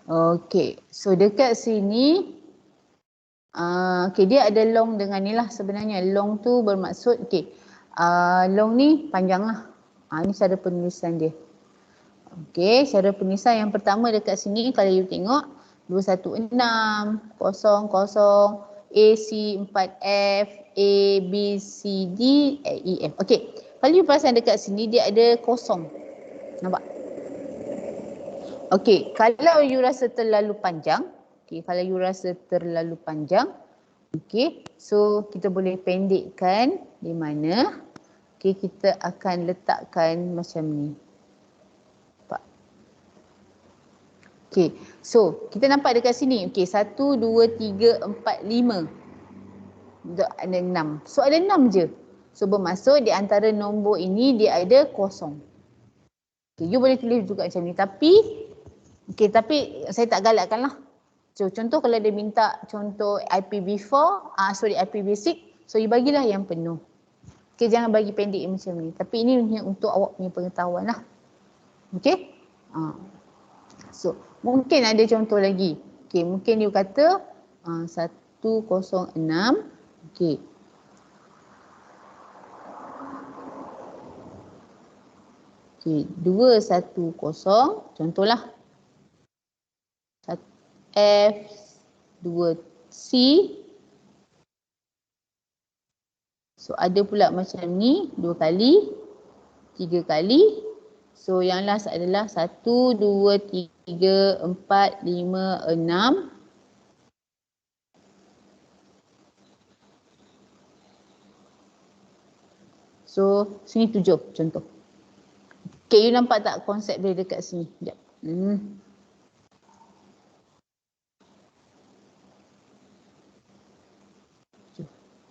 A: Okey, so dekat sini okey, dia ada long dengan ni lah sebenarnya. Long tu bermaksud okey, long ni panjang lah. Ni cara penulisan dia. Okey, cara penulisan yang pertama dekat sini kalau you tengok 216 00 AC 4F A B C D E F. Okey, kalau you perasan dekat sini dia ada kosong. Nampak? Okey, kalau you rasa terlalu panjang, okey, so kita boleh pendekkan di mana okey kita akan letakkan macam ni. Nampak? Okey, so kita nampak dekat sini, okey 1 2 3 4 5. Ada 6. So ada 6 je. So bermaksud di antara nombor ini dia ada kosong. Okey, you boleh tulis juga macam ni tapi okey, tapi saya tak galakkan lah. So, contoh kalau dia minta contoh IPv4, IPv6, so you bagilah yang penuh. Okey, jangan bagi pendek macam ni. Tapi ini untuk awak punya pengetahuan lah. Okey? So, mungkin ada contoh lagi. Okey, mungkin you kata 106. Okey. Okey, 210, contohlah. F2C. So ada pula macam ni 2 kali, 3 kali. So yang last adalah 1, 2, 3, 4, 5, 6. So sini 7 contoh. Okay, you nampak tak konsep dia dekat sini? Sekejap.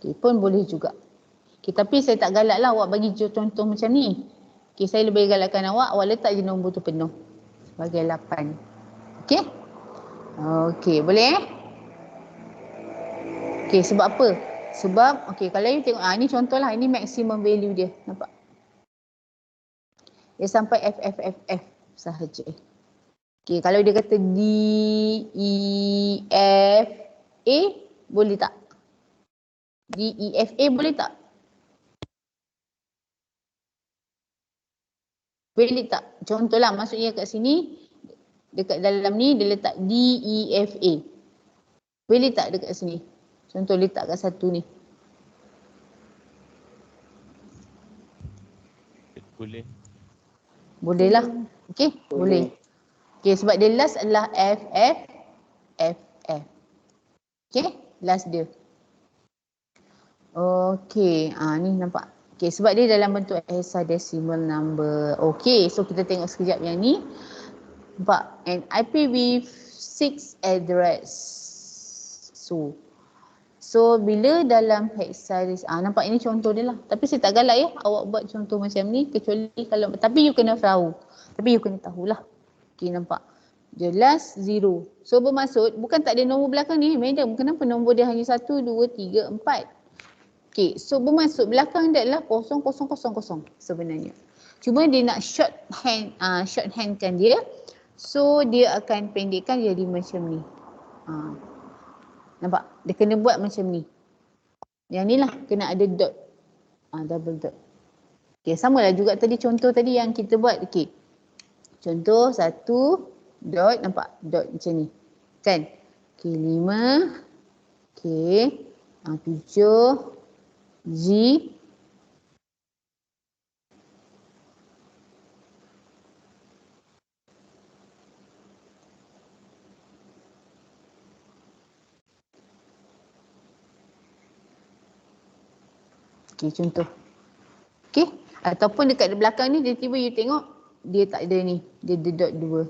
A: Okay, pun boleh juga. Okay, tapi saya tak galak lah awak bagi contoh macam ni. Okay, saya lebih galakkan awak letak je nombor tu penuh. Sebagai 8. Okay? Okay, boleh Okay, sebab apa? Sebab, okay, kalau you tengok, ni contoh lah, ini maximum value dia. Nampak? Dia sampai F sahaja. Okay, kalau dia kata D, E, F, A, boleh tak? D, E, F, A boleh tak? Boleh tak? Contohlah, maksudnya kat sini, dekat dalam ni dia letak D, E, F, A. Boleh tak dekat sini? Contoh letak kat satu ni.
H: Boleh.
A: Boleh lah. Okay, boleh. Okay, sebab dia last adalah F. Okay, last dia. Okay, ni nampak. Okay, sebab dia dalam bentuk hexadecimal number. Okay, so kita tengok sekejap yang ni. Nampak, an IPv6 address. So bila dalam hexadecimal, nampak ini contoh dia lah. Tapi saya tak galak ya awak buat contoh macam ni, kecuali kalau, tapi you kena tahu. Tapi you kena tahulah. Okay, nampak. Dia last 0. So bermaksud bukan tak ada nombor belakang ni. Madam, kenapa nombor dia hanya 1, 2, 3, 4? Okay, so bermaksud belakang dia adalah 0, 0, 0, 0 sebenarnya. Cuma dia nak shorthandkan dia. So dia akan pendekkan jadi macam ni. Nampak? Dia kena buat macam ni. Yang ni lah kena ada dot. Double dot. Okay, samalah juga tadi contoh tadi yang kita buat. Okay. Contoh 1 dot, nampak? Dot macam ni. Kan? Okay, 5. Okay. 7. G. Okay, contoh. Okay. Ataupun dekat belakang ni, tiba-tiba you tengok, dia tak ada ni. Dia ada dot 2.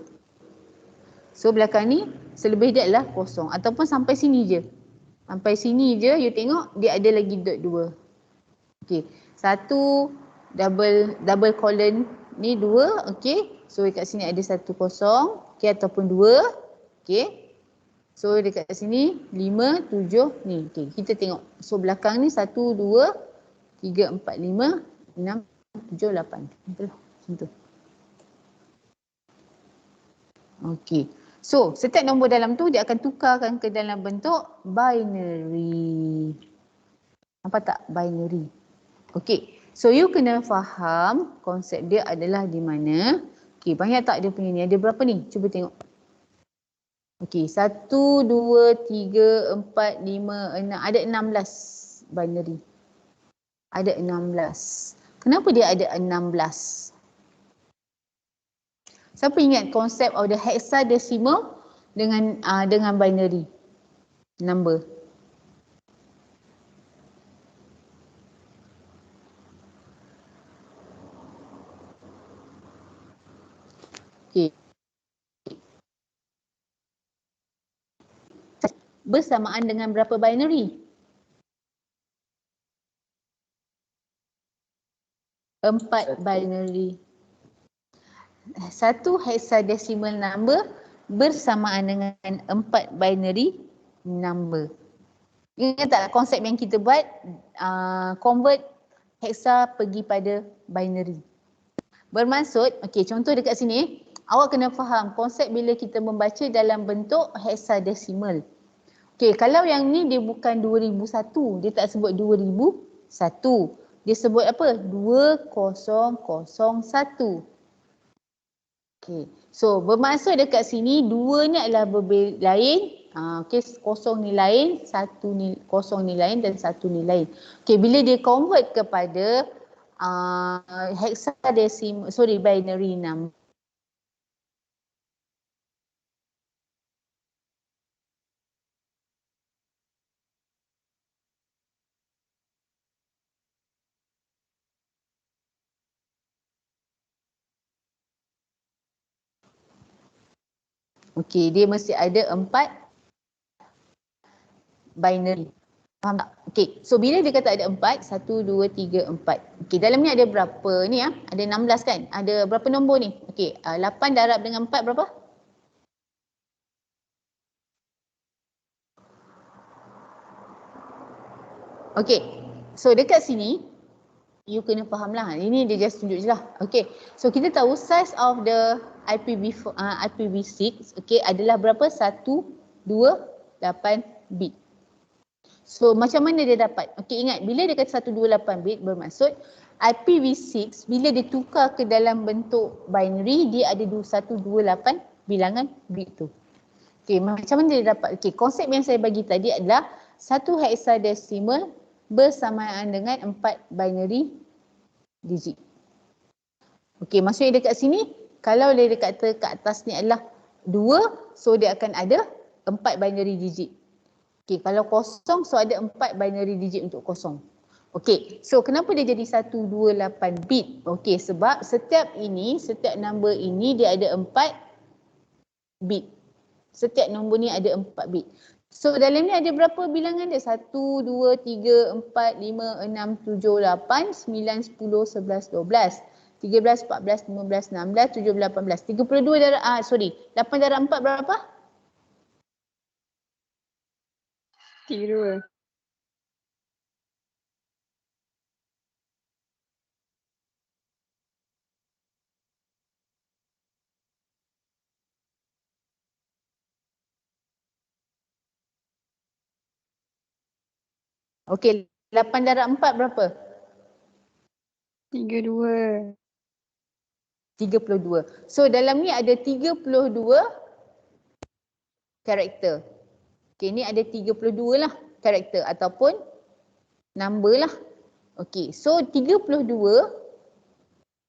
A: So belakang ni, selebih dia adalah 0. Ataupun sampai sini je. Sampai sini je, you tengok, dia ada lagi dot 2. Okay. 1 double colon ni 2. Okay. So dekat sini ada 1, 0. Okay. Ataupun 2. Okay. So dekat sini 5, 7 ni. Okay. Kita tengok. So belakang ni 1, 2, 3, 4, 5, 6, 7, 8. Betul lah. Macam tu. Okay. So setiap nombor dalam tu dia akan tukarkan ke dalam bentuk binary. Nampak tak? Binary. Okay. So you kena faham konsep dia adalah di mana. Okay. Banyak tak dia punya ni? Ada berapa ni? Cuba tengok. Okay. 1, 2, 3, 4, 5, 6. Ada 16 binary. Ada 16. Kenapa dia ada 16? Siapa ingat konsep of the hexadecimal dengan binary number? Okay. Bersamaan dengan berapa binary? 4 binary. Satu hexadecimal number bersamaan dengan 4 binary number. Ingat tak konsep yang kita buat? Convert hexa pergi pada binary. Bermaksud, okey, contoh dekat sini, awak kena faham konsep bila kita membaca dalam bentuk hexadecimal. Okey, kalau yang ni dia bukan 2001, dia tak sebut 2001. Dia sebut apa? 2001. Okay. So bermaksud dekat sini dua ni adalah lain. Okey, kosong ni lain, satu ni kosong ni lain dan satu ni lain. Okey, bila dia convert kepada hexadecimal, binary number. Okey, dia mesti ada 4 binary. Faham tak? Okey, so bila dia kata ada 4, 1, 2, 3, 4. Okey, dalam ni ada berapa ni ya? Ada 16 kan? Ada berapa nombor ni? Okey, 8 darab dengan 4 berapa? Okey, so dekat sini, you kena faham lah. Ini dia just tunjuk je lah. Okey, so kita tahu size of the IPv6 adalah berapa? 128 bit. So macam mana dia dapat? Okey, ingat bila dia kata 128 bit bermaksud IPv6 bila dia tukar ke dalam bentuk binary dia ada 128 bilangan bit tu. Okey, macam mana dia dapat? Okey, konsep yang saya bagi tadi adalah satu hexadecimal bersamaan dengan 4 binary digit. Okey, maksudnya dekat sini kalau dia kata kat atas ni adalah 2, so dia akan ada 4 binary digit. Okey, kalau kosong so ada 4 binary digit untuk kosong. Okey, so kenapa dia jadi 128 bit? Okey, sebab setiap number ini dia ada 4 bit. Setiap nombor ni ada 4 bit. So dalam ni ada berapa bilangan dia? 1, 2, 3, 4, 5, 6, 7, 8, 9, 10, 11, 12, 13, 14, 15, 16, 17, 18. 32 darab, 8 darab 4 berapa?
G: 32.
A: Okey, 8 darab 4 berapa?
G: 32.
A: 32. So dalam ni ada 32 karakter. Okey, ni ada 32 lah karakter ataupun number lah. Okey, so 32.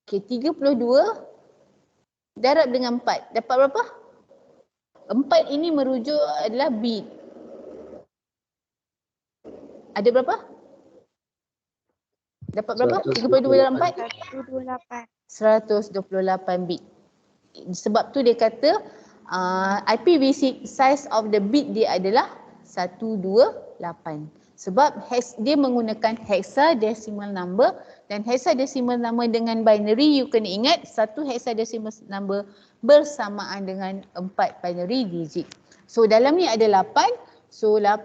A: Okey, 32 darab dengan 4. Dapat berapa? 4 ini merujuk adalah bit. Ada berapa? Dapat berapa? 32 darab 4? 128 bit. Sebab tu dia kata IPv6 size of the bit dia adalah 128. Sebab dia menggunakan hexadecimal number dan hexadecimal number dengan binary you kena ingat satu hexadecimal number bersamaan dengan 4 binary digit. So dalam ni ada 8. So dalam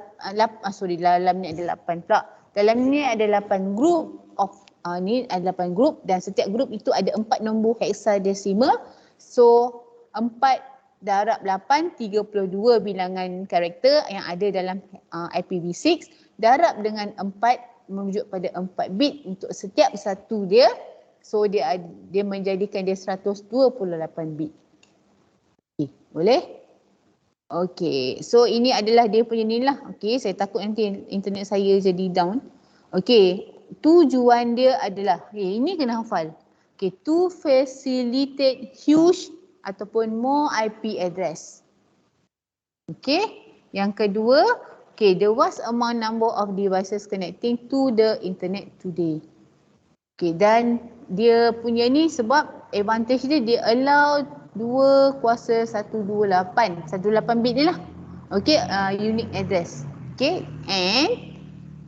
A: ni ada 8 pula. Dalam ni ada 8 group of ni ada 8 group dan setiap group itu ada 4 nombor hexadecimal. So 4 darab 8, 32 bilangan karakter yang ada dalam IPv6 darab dengan 4 merujuk pada 4 bit untuk setiap satu dia. So dia menjadikan dia 128 bit. Okay, boleh? Okay, so ini adalah dia punya ni lah. Okay, saya takut nanti internet saya jadi down. Okay, tujuan dia adalah, ini kena hafal. Okay, to facilitate huge ataupun more IP address. Okay, yang kedua, okay, the vast amount number of devices connecting to the internet today. Okay, dan dia punya ni sebab advantage dia allow 2 kuasa 128 bit ni lah. Okay, unique address. Okay, and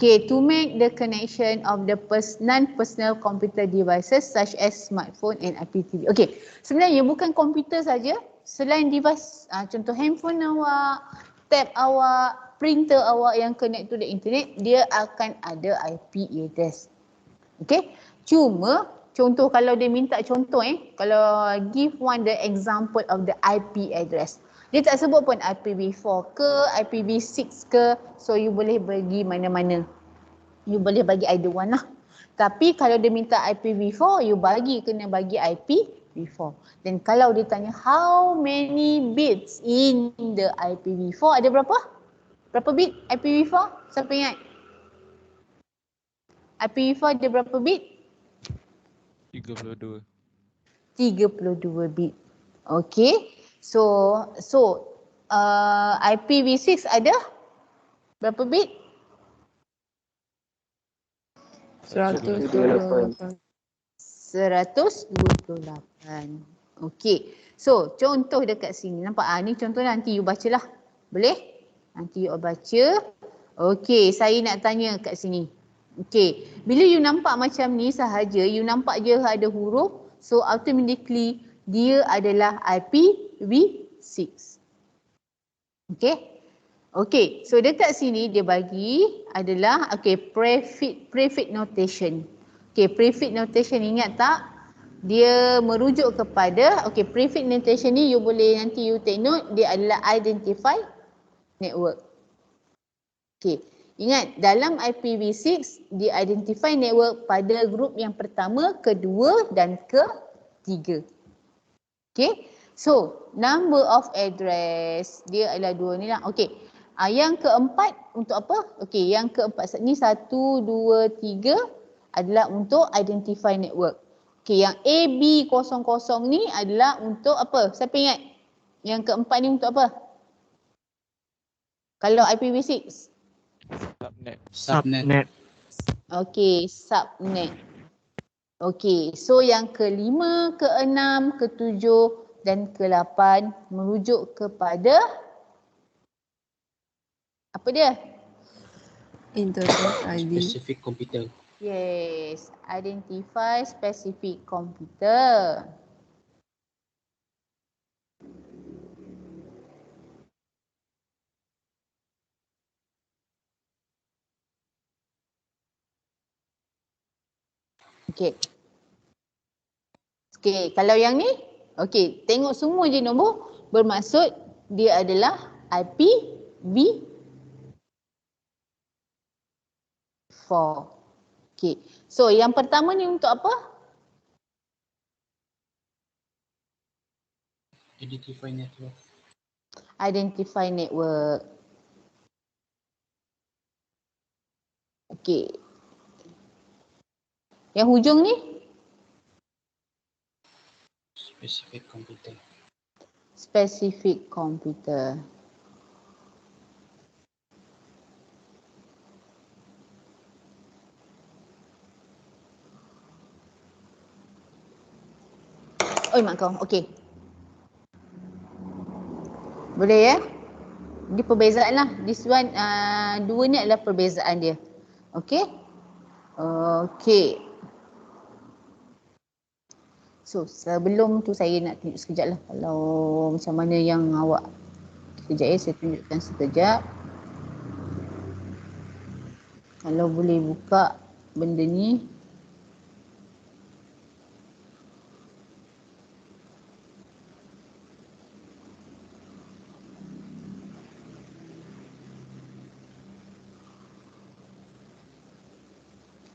A: to make the connection of the non-personal computer devices such as smartphone and IPTV. Okay, sebenarnya bukan komputer saja, selain device, contoh handphone awak, tab awak, printer awak yang connect to the internet, dia akan ada IP address. Okay, cuma contoh kalau dia minta contoh kalau give one the example of the IP address. Dia tak sebut pun IPv4 ke, IPv6 ke, so you boleh bagi mana-mana. You boleh bagi either one lah. Tapi kalau dia minta IPv4, you kena bagi IP IPv4. Dan kalau dia tanya how many bits in the IPv4, ada berapa? Berapa bit IPv4? Siapa ingat? IPv4 ada berapa bit?
H: 32.
A: 32 bit. Okay. So IPv6 ada berapa bit?
G: 128.
A: 128. Okey. So, contoh dekat sini. Nampak? Ni contoh nanti you bacalah. Boleh? Nanti you baca. Okey, saya nak tanya kat sini. Okey, bila you nampak macam ni sahaja, you nampak je ada huruf, so automatically dia adalah IPv6. Okey. Okey, so dekat sini dia bagi adalah prefix notation. Okey, prefix notation ingat tak? Dia merujuk kepada prefix notation ni you boleh nanti you take note, dia adalah identify network. Okey, ingat dalam IPv6 dia identify network pada grup yang pertama, kedua dan ketiga. Okey. So, number of address dia adalah 2 ni lah. Okey. Yang keempat untuk apa? Okey, yang keempat ni 1, 2, 3 adalah untuk identify network. Okey, yang AB00 ni adalah untuk apa? Siapa ingat? Yang keempat ni untuk apa? Kalau IPv6?
F: Subnet.
A: Okey, subnet. Okey, so yang kelima, keenam, ketujuh dan ke-8 merujuk kepada apa dia?
G: Internet ID.
F: Specific computer.
A: Yes, identify specific computer. Okey. Okey, kalau yang ni, okey, tengok semua je nombor bermaksud dia adalah IPv4. Okey. So, yang pertama ni untuk apa?
F: Identify network.
A: Identify network. Okey. Yang hujung ni?
F: Specific computer.
A: Specific computer. Oh, mak kau. Okey. Boleh ya? Ini perbezaan lah. This one, dua ni adalah perbezaan dia. Okey? Okey. So, sebelum tu saya nak tunjuk sekejap lah. Kalau macam mana yang awak. Sekejap ya, saya tunjukkan sekejap. Kalau boleh buka benda ni.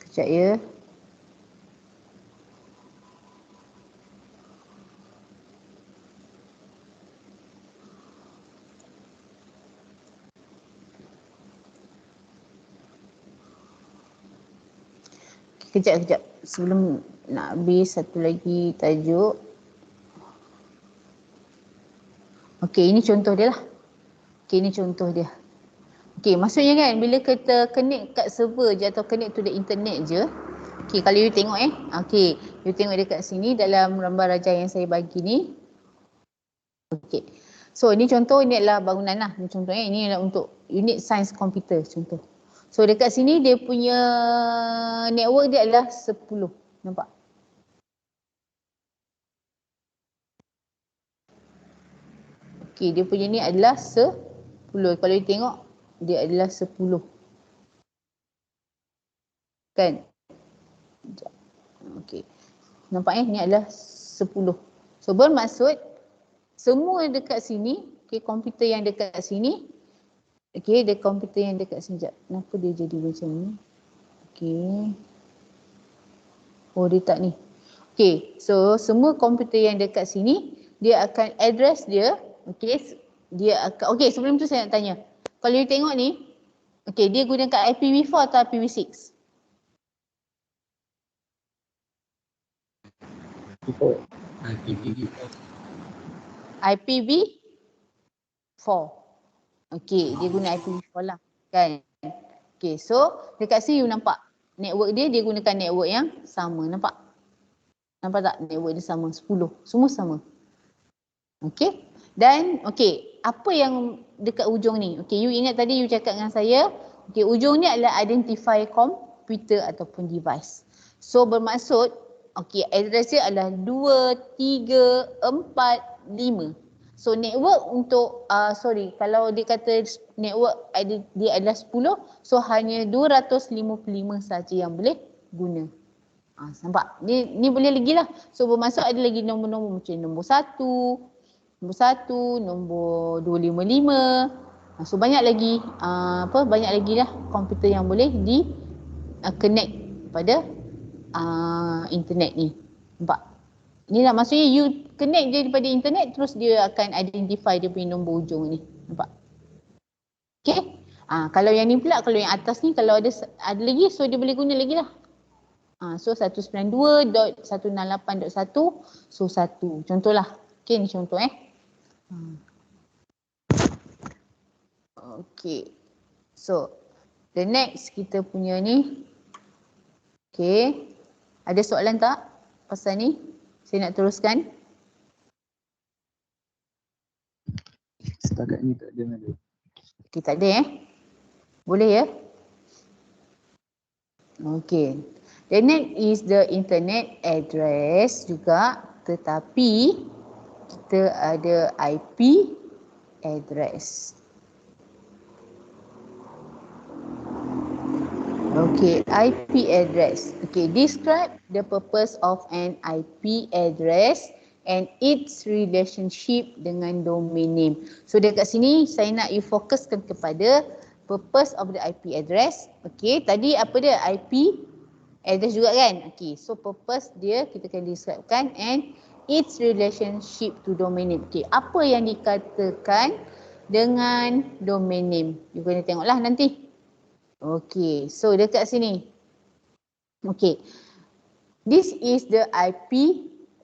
A: Sekejap ya. Kejap. Sebelum nak habis, satu lagi tajuk. Okey, ini contoh dia lah. Okey, ini contoh dia. Okey, maksudnya kan bila kita connect kat server je atau connect to the internet je. Okey, kalau you tengok okey, you tengok dekat sini dalam gambar rajah yang saya bagi ni. Okey. So, ini contoh, ini adalah bangunan lah. Ini contohnya, ini adalah untuk unit sains komputer contoh. So, dekat sini dia punya network dia adalah 10. Nampak? Okey, dia punya ni adalah 10. Kalau you tengok, dia adalah 10. Kan? Okey. Nampak ni adalah 10. So, bermaksud semua dekat sini, komputer yang dekat sini, dia komputer yang dekat sini. Kenapa dia jadi macam ni? Okey. Oh, dia tak ni. Okay, so semua komputer yang dekat sini, dia akan address dia, okay, dia akan, okay sebelum tu saya nak tanya, kalau you tengok ni, okay dia gunakan IPv4 atau IPv6?
F: IPv4.
A: IPv4. Okay, dia guna IPv4 lah, kan? Okay, so dekat sini you nampak network dia gunakan network yang sama, nampak? Nampak tak network dia sama, 10, semua sama. Okay, dan okay, apa yang dekat ujung ni? Okay, you ingat tadi you cakap dengan saya, okay, ujung ni adalah identify komputer ataupun device. So bermaksud, okay, address dia adalah 2, 3, 4, 5. So network untuk, kalau dia kata network dia adalah 10, so hanya 255 saja yang boleh guna. Nampak? Ni boleh lagi lah. So bermaksud ada lagi nombor-nombor macam nombor 1, nombor 255. So banyak lagi, banyak lagi lah komputer yang boleh di connect pada internet ni. Nampak? Inilah maksudnya you connect je daripada internet, terus dia akan identify dia punya nombor ujung ni. Nampak? Okay? Kalau yang ni pula, kalau yang atas ni, kalau ada lagi, so dia boleh guna lagi lah. So 192.168.1, so 1. Contohlah. Okay, ni contoh Okay. So, the next kita punya ni. Okay. Ada soalan tak pasal ni? Saya nak teruskan.
F: Setakat ni tak ada.
A: Okay, tak ada Boleh ya? Okay. The next is the internet address juga, tetapi kita ada IP address. Okay, IP address. Okay, describe the purpose of an IP address and its relationship dengan domain name. So dekat sini saya nak you fokuskan kepada purpose of the IP address. Okay, tadi apa dia? IP address juga kan? Okay, so purpose dia kita akan describekan and its relationship to domain name. Okay, apa yang dikatakan dengan domain name? You kena tengoklah nanti. Okay, so dekat sini. Okay, this is the IP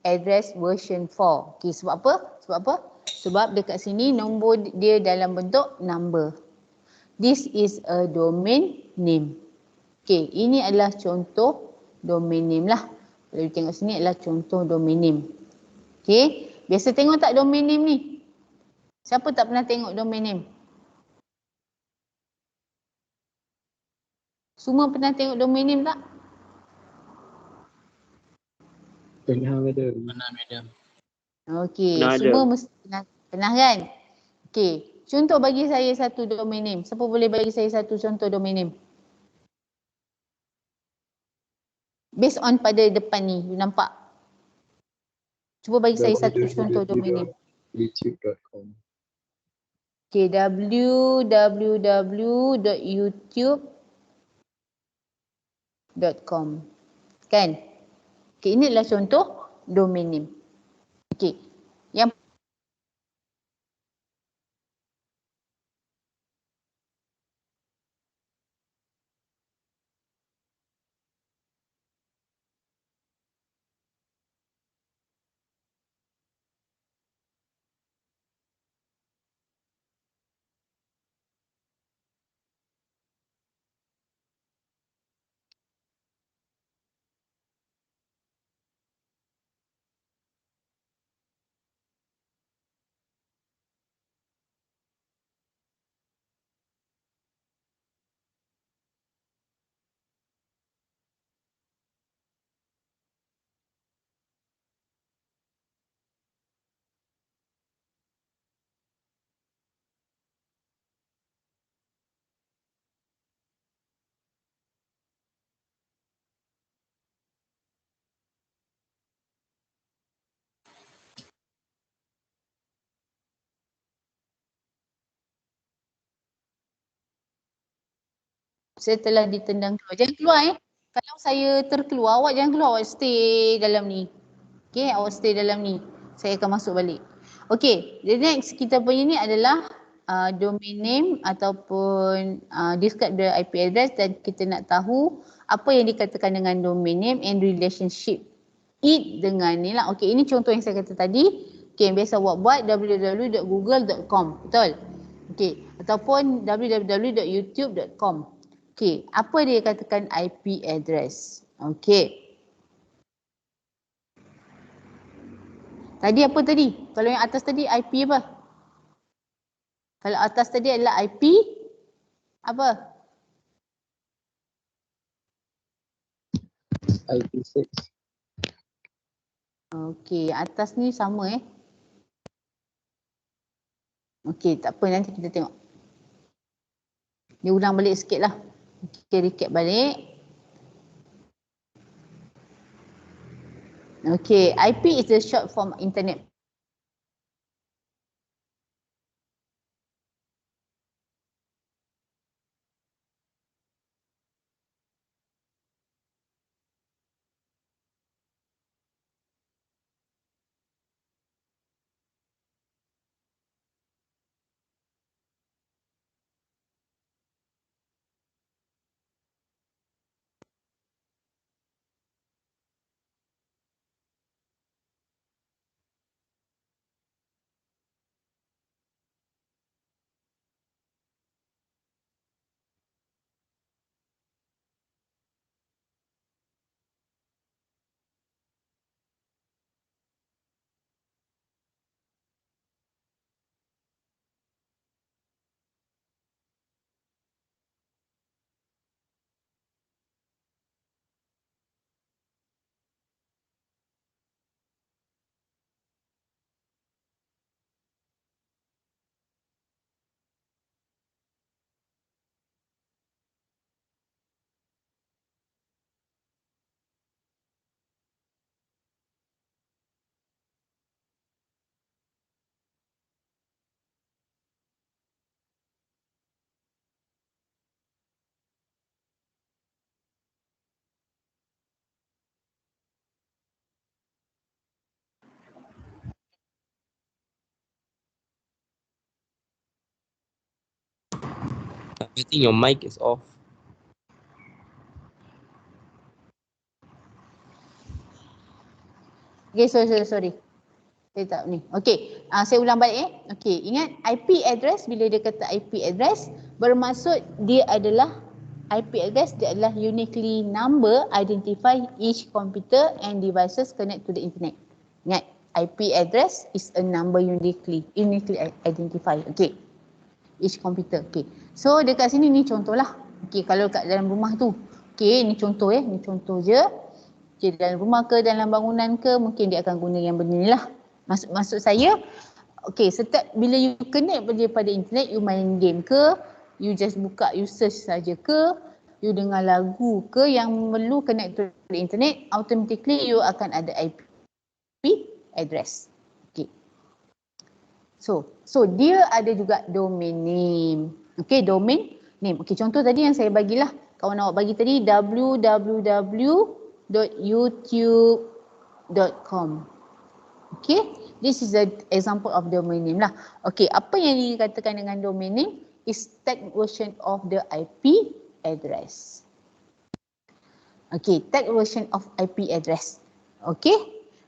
A: address version 4. Okay, sebab apa? Sebab apa? Sebab dekat sini nombor dia dalam bentuk number. This is a domain name. Okay, ini adalah contoh domain name lah. Kalau you tengok sini adalah contoh domain name. Okay, biasa tengok tak domain name ni? Siapa tak pernah tengok domain name? Semua pernah tengok domain name tak?
F: Pernah madam.
A: Okey,
D: Pernah
A: semua
D: ada.
A: mesti pernah kan? Okey, contoh bagi saya satu domain name. Siapa boleh bagi saya satu contoh domain name? Based on pada depan ni, you nampak? Cuba bagi saya satu contoh domain name.
F: youtube.com.
A: Okey, www.youtube.com. Kan? Okey, ini adalah contoh domain name. Okey. Yang saya telah ditendang keluar. Jangan keluar Kalau saya terkeluar, awak jangan keluar, awak stay dalam ni. Okay, awak stay dalam ni. Saya akan masuk balik. Okay, the next kita punya ni adalah domain name ataupun describe the IP address, dan kita nak tahu apa yang dikatakan dengan domain name and relationship it dengan ni lah. Okay, ini contoh yang saya kata tadi. Okay, yang biasa awak buat www.google.com, betul? Okay, ataupun www.youtube.com. Okay, apa dia katakan IP address? Okay. Tadi apa tadi? Kalau yang atas tadi IP apa? Kalau atas tadi adalah IP apa?
F: IP6.
A: Okey, atas ni sama Okey, tak apa, nanti kita tengok. Dia ulang balik sikit lah. Okey, recap balik. Okey, IP is the short form internet.
H: I think your mic is off.
A: Okay, sorry. Saya tak ni. Okey, saya ulang balik Okey, ingat IP address, bila dia kata IP address, bermaksud dia adalah IP address, dia adalah uniquely number identify each computer and devices connect to the internet. Ingat, IP address is a number uniquely identify. Okey. Each computer. Okey. So dekat sini ni contoh lah. Okey, kalau kat dalam rumah tu. Okey, ni contoh ni contoh je. Okey, dalam rumah ke dalam bangunan ke, mungkin dia akan guna yang benda ni lah. Maksud saya, okey, setiap bila you connect pada internet, you main game ke, you just buka, you search saja ke, you dengar lagu ke yang perlu connect to the internet, automatically you akan ada IP address. Okey. So dia ada juga domain name. Okey, domain name. Okey, contoh tadi yang saya bagilah, kawan awak bagi tadi www.youtube.com. Okay, this is an example of domain name lah. Okay, apa yang dikatakan dengan domain name is tag version of the IP address. Okay, tag version of IP address. Okay,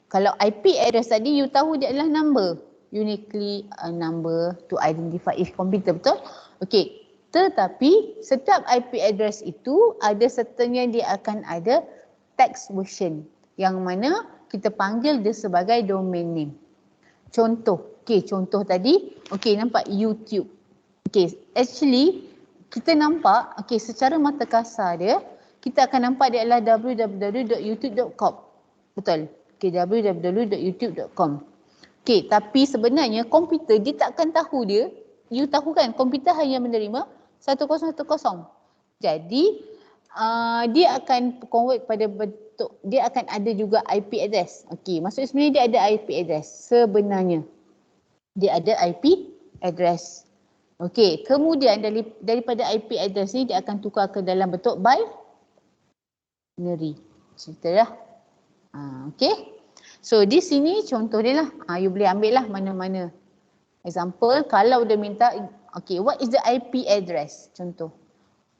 A: kalau IP address tadi you tahu dia adalah number, uniquely a number to identify each computer, betul? Okay, tetapi setiap IP address itu ada sertanya dia akan ada text version yang mana kita panggil dia sebagai domain name. Contoh, contoh tadi, nampak YouTube. Actually kita nampak, secara mata kasar dia, kita akan nampak dia adalah www.youtube.com. Betul? www.youtube.com. Tapi sebenarnya komputer dia tak akan tahu dia. You tahu kan, komputer hanya menerima 1010. Jadi dia akan convert pada bentuk, dia akan ada juga IP address. Maksudnya sebenarnya dia ada IP address. Sebenarnya dia ada IP address. Kemudian daripada IP address ni dia akan tukar ke dalam bentuk binary. Cerita dah. So di sini contoh dia lah. You boleh ambil lah mana-mana. Example, kalau dia minta, okay, what is the IP address? Contoh.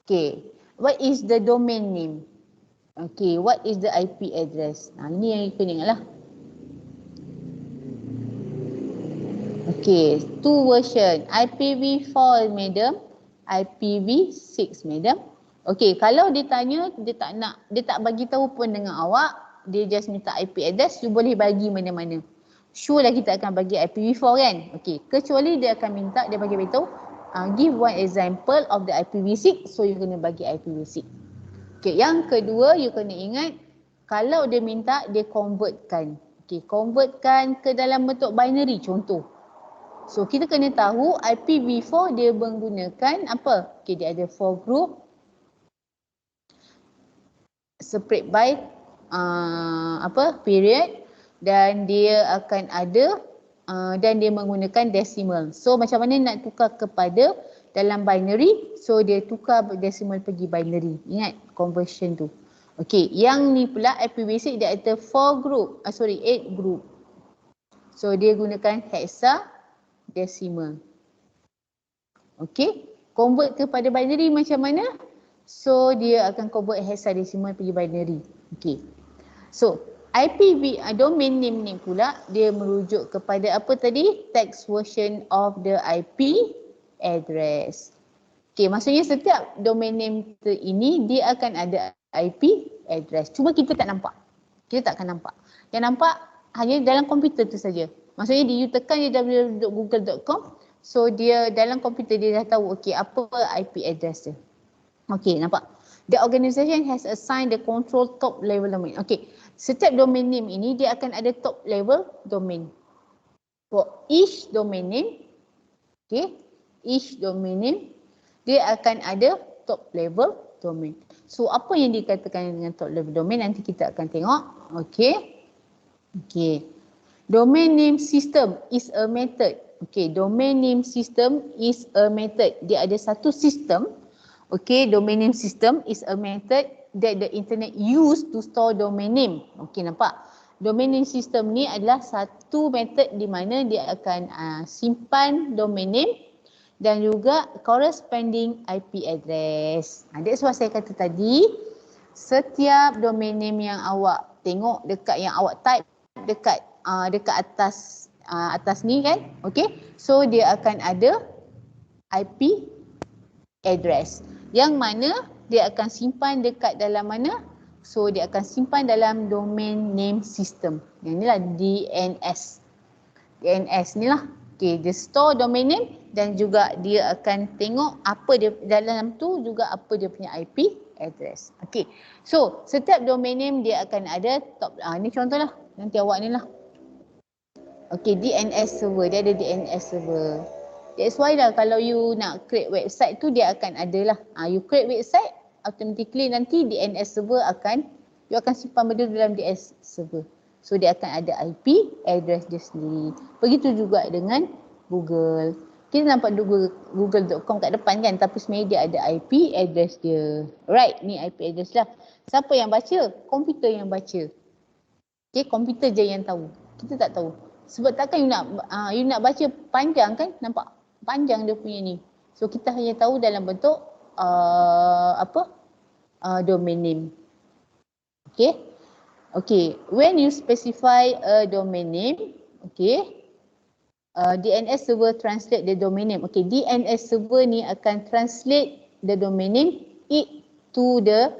A: Okay, what is the domain name? Okay, what is the IP address? Ini yang you kena ingat lah. Okay, two version. IPv4 madam, IPv6 madam. Okay, kalau dia tanya, dia tak bagi tahu pun dengan awak, dia just minta IP address, you boleh bagi mana-mana. Sure lah kita akan bagi IPv4 kan? Okay, kecuali dia akan minta, dia bagi beritahu, give one example of the IPv6, so you kena bagi IPv6. Okay, yang kedua you kena ingat, kalau dia minta, dia convertkan. Okay, convertkan ke dalam bentuk binary contoh. So kita kena tahu IPv4 dia menggunakan apa? Okay, dia ada 4 group, separate by period, dan dia akan ada dan dia menggunakan decimal. So macam mana nak tukar kepada dalam binary? So dia tukar decimal pergi binary. Ingat conversion tu. Okey, yang ni pula IPv6 dia ada 8 group. So dia gunakan hexadecimal. Okey, convert kepada binary macam mana? So dia akan convert hexadecimal pergi binary. Okey. So domain name ni pula dia merujuk kepada apa tadi? Text version of the IP address. Okey, maksudnya setiap domain name ini dia akan ada IP address. Cuma kita tak nampak. Kita tak akan nampak. Yang nampak hanya dalam komputer tu saja. Maksudnya you tekan je www.google.com, so dia dalam komputer dia dah tahu okey apa IP address dia. Okey, nampak? The organization has assigned the control top level domain. Okey, setiap domain name ini dia akan ada top level domain. For each domain name, okey, each domain name dia akan ada top level domain. So apa yang dikatakan dengan top level domain nanti kita akan tengok. Okey. Okey. Domain name system is a method. Okey, domain name system is a method. Dia ada satu sistem. Okay, domain name system is a method that the internet use to store domain name. Okay, nampak? Domain name system ni adalah satu method di mana dia akan simpan domain name dan juga corresponding IP address. That's why saya kata tadi, setiap domain name yang awak tengok dekat yang awak type dekat atas ni kan? Okay, so dia akan ada IP address. Yang mana dia akan simpan dekat dalam mana? So dia akan simpan dalam domain name system. Yang inilah DNS. DNS ni lah. Okay, dia store domain name dan juga dia akan tengok apa dia dalam tu juga apa dia punya IP address. Okay, so setiap domain name dia akan ada top. Ni contoh lah. Nanti awak ni lah. Okay, DNS server. Dia ada DNS server. That's why lah kalau you nak create website tu dia akan ada lah. You create website, automatically nanti DNS server you akan simpan benda dalam DNS server. So dia akan ada IP address dia sendiri. Begitu juga dengan Google. Kita nampak google.com kat depan kan, tapi sebenarnya dia ada IP address dia. Right, ni IP address lah. Siapa yang baca? Komputer yang baca. Okay, komputer je yang tahu. Kita tak tahu. Sebab takkan you nak baca panjang kan, nampak? Panjang dia punya ni. So kita hanya tahu dalam bentuk domain name. Okay. Okay. When you specify a domain name, okay, DNS server translate the domain name. Okay, DNS server ni akan translate the domain name to the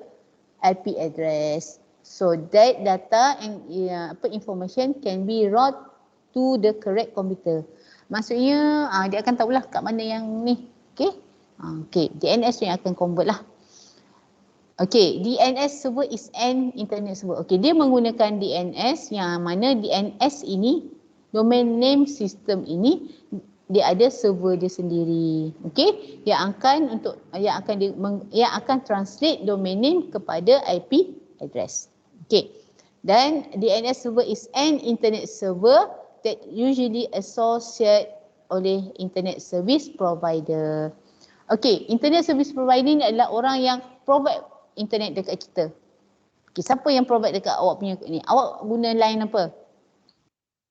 A: IP address. So that data and information can be route to the correct computer. Maksudnya dia akan tahulah kat mana yang ni. Okay. Okay, DNS yang akan convert lah. Okay, DNS server is an internet server. Okay, dia menggunakan DNS yang mana DNS ini, domain name system ini, dia ada server dia sendiri. Okay, yang akan translate domain name kepada IP address. Okay, dan DNS server is an internet server that usually associated oleh internet service provider. Okay, internet service provider ni adalah orang yang provide internet dekat kita. Okay, siapa yang provide dekat awak punya ni? Awak guna line apa?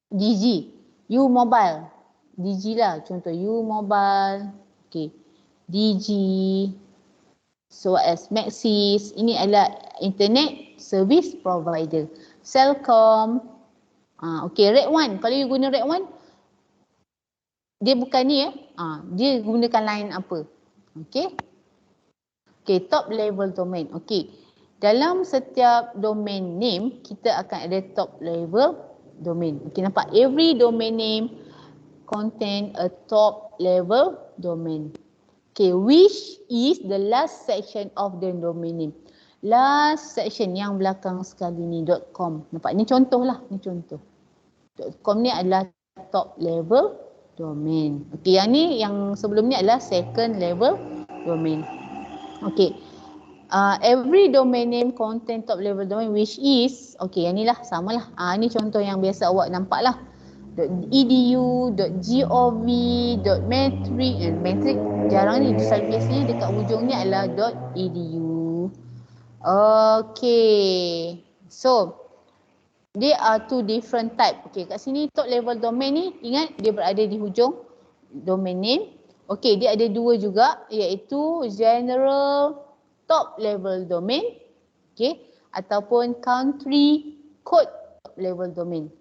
A: DG. U Mobile. DG lah contoh U Mobile. Okay. DG. So as Maxis. Ini adalah internet service provider. Celcom. Okay, Red One. Kalau you guna Red One, dia bukan ni ya. Dia gunakan line apa? Okay. Okay, top level domain. Okay. Dalam setiap domain name, kita akan ada top level domain. Okay, nampak? Every domain name contain a top level domain. Okay, which is the last section of the domain name. Last section yang belakang sekali ni, .com. Nampak? Ni contoh lah. Ni contoh. .com ni adalah top level domain. Okay, yang ni, yang sebelum ni adalah second level domain. Okay. Every domain name contain top level domain which is, okay, yang ni lah, sama lah. Ni contoh yang biasa awak nampak lah. .edu, .gov, .metric, metric jarang ni, biasanya dekat hujung ni adalah .edu. Okay, so there are two different type. Okay, kat sini top level domain ni, ingat dia berada di hujung domain name. Okay, dia ada dua juga, iaitu general top level domain, okay, ataupun country code top level domain.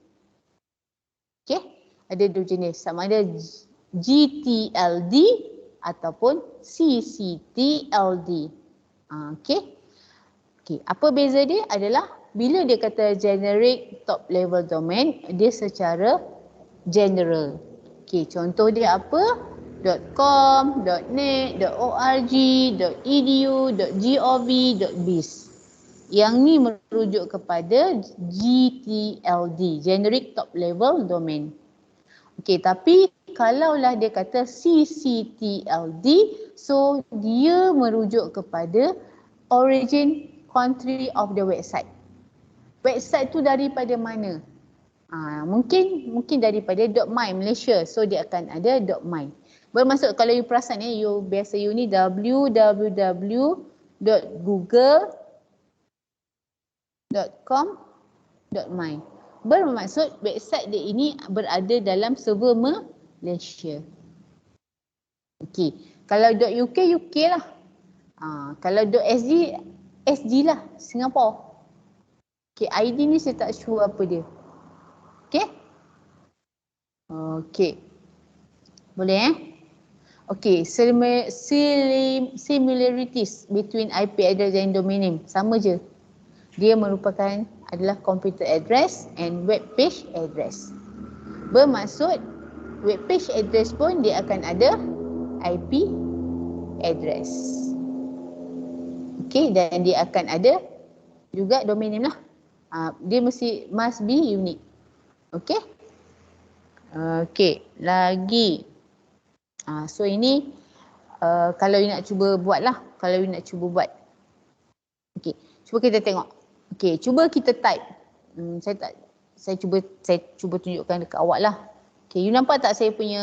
A: Okay, ada dua jenis, sama ada GTLD ataupun CCTLD. Okay. Okay, apa beza dia adalah bila dia kata generic top level domain, dia secara general. Okay, contoh dia apa? .com, .net, .org, .edu, .gov, .biz. Yang ni merujuk kepada GTLD, Generic Top Level Domain. Okey, tapi kalaulah dia kata CCTLD, so dia merujuk kepada origin country of the website. Website tu daripada mana? Mungkin daripada .my Malaysia, so dia akan ada .my. Bermaksud kalau you perasan you biasa you ni www.google.com.my. Bermaksud website dia ini berada dalam server Malaysia. Okey, kalau .uk lah. Kalau .sg lah, Singapore. Okey, ID ni saya tak sure apa dia. Okey? Okey. Boleh Okay, similarities between IP address dan domain name. Sama je. Dia merupakan adalah computer address and web page address. Bermaksud web page address pun dia akan ada IP address. Okay, dan dia akan ada juga domain name lah. Dia must be unique. Okay. Okay, lagi. So ini kalau you nak cuba buat lah. Kalau you nak cuba buat. Okay, cuba kita tengok. Okay, cuba kita type. Saya cuba tunjukkan dekat awak lah. Okay, you nampak tak saya punya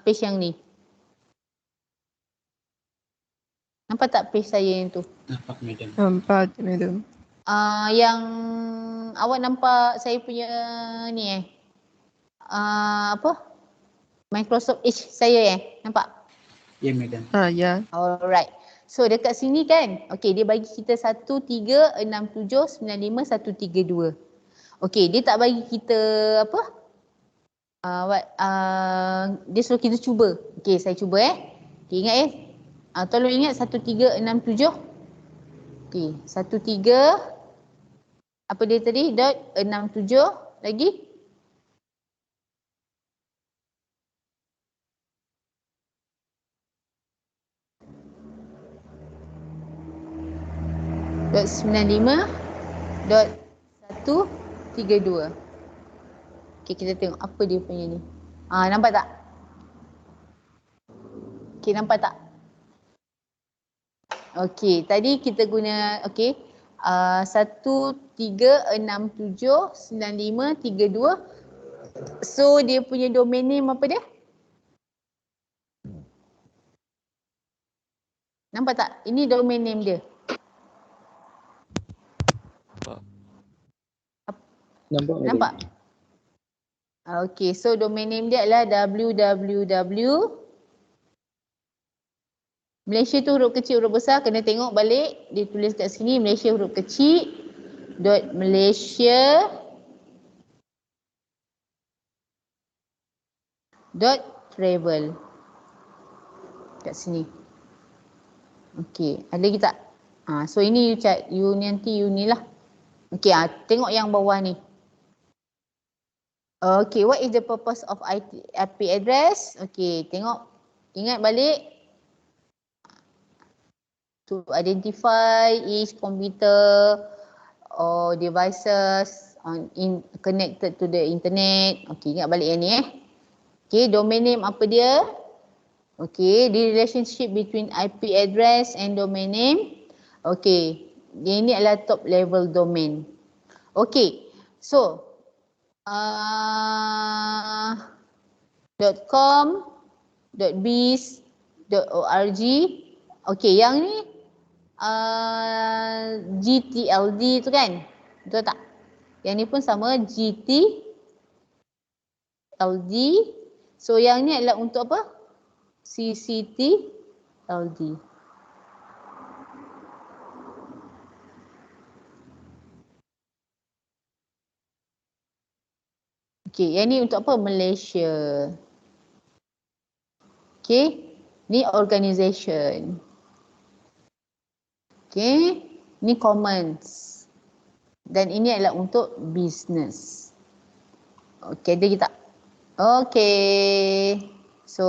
A: page yang ni? Nampak tak page saya yang tu?
F: Nampak, madam.
G: Nampak, madam.
A: Yang awak nampak saya punya ni apa? Microsoft Edge saya nampak?
F: Ya, madam.
G: Ya.
A: Alright. So dekat sini kan, okay, dia bagi kita 1367953132. Okay, dia tak bagi kita apa? Dia suruh kita cuba. Okay, saya cuba Okay, ingat tolong ingat 1367. Okay, 13 apa dia tadi? .67 lagi. .95.132. Okay, kita tengok apa dia punya ni. Nampak tak? Okay, nampak tak? Okay, tadi kita guna, okay, 13679532. So, dia punya domain name apa dia? Nampak tak? Ini domain name dia.
F: Nampak, madam.
A: Nampak? Okay, so domain name dia adalah www. Malaysia tu huruf kecil, huruf besar, kena tengok balik. Dia tulis kat sini Malaysia huruf kecil. .malaysia .travel. Kat sini. Okay, ada ke tak? So ini you nanti you ni lah. Okay, tengok yang bawah ni. Okay, what is the purpose of IP address? Okay, tengok. Ingat balik. To identify each computer or devices connected to the internet. Okay, ingat balik yang ni Okay, domain name apa dia? Okay, the relationship between IP address and domain name. Okay, ini adalah top level domain. Okay, so .com, .biz, .org. Okay, yang ni GTLD tu kan? Betul tak? Yang ni pun sama GTLD. So yang ni adalah untuk apa? CCTLD. Okay, yang ni untuk apa? Malaysia. Okay, ni organisation. Okay, ni commons. Dan ini adalah untuk business. Okay, ada kita. Okay, so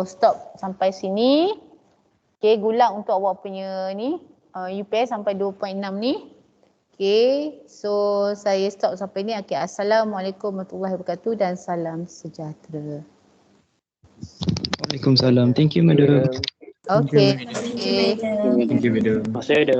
A: stop sampai sini. Okay, gulang untuk awak punya ni UPS sampai 2.6 ni. Okay, so saya stop sampai ni. Okay, Assalamualaikum warahmatullahi wabarakatuh dan salam sejahtera.
F: Waalaikumsalam. Thank you, madam.
A: Okay.
F: Thank you, madam.
D: Masih ada.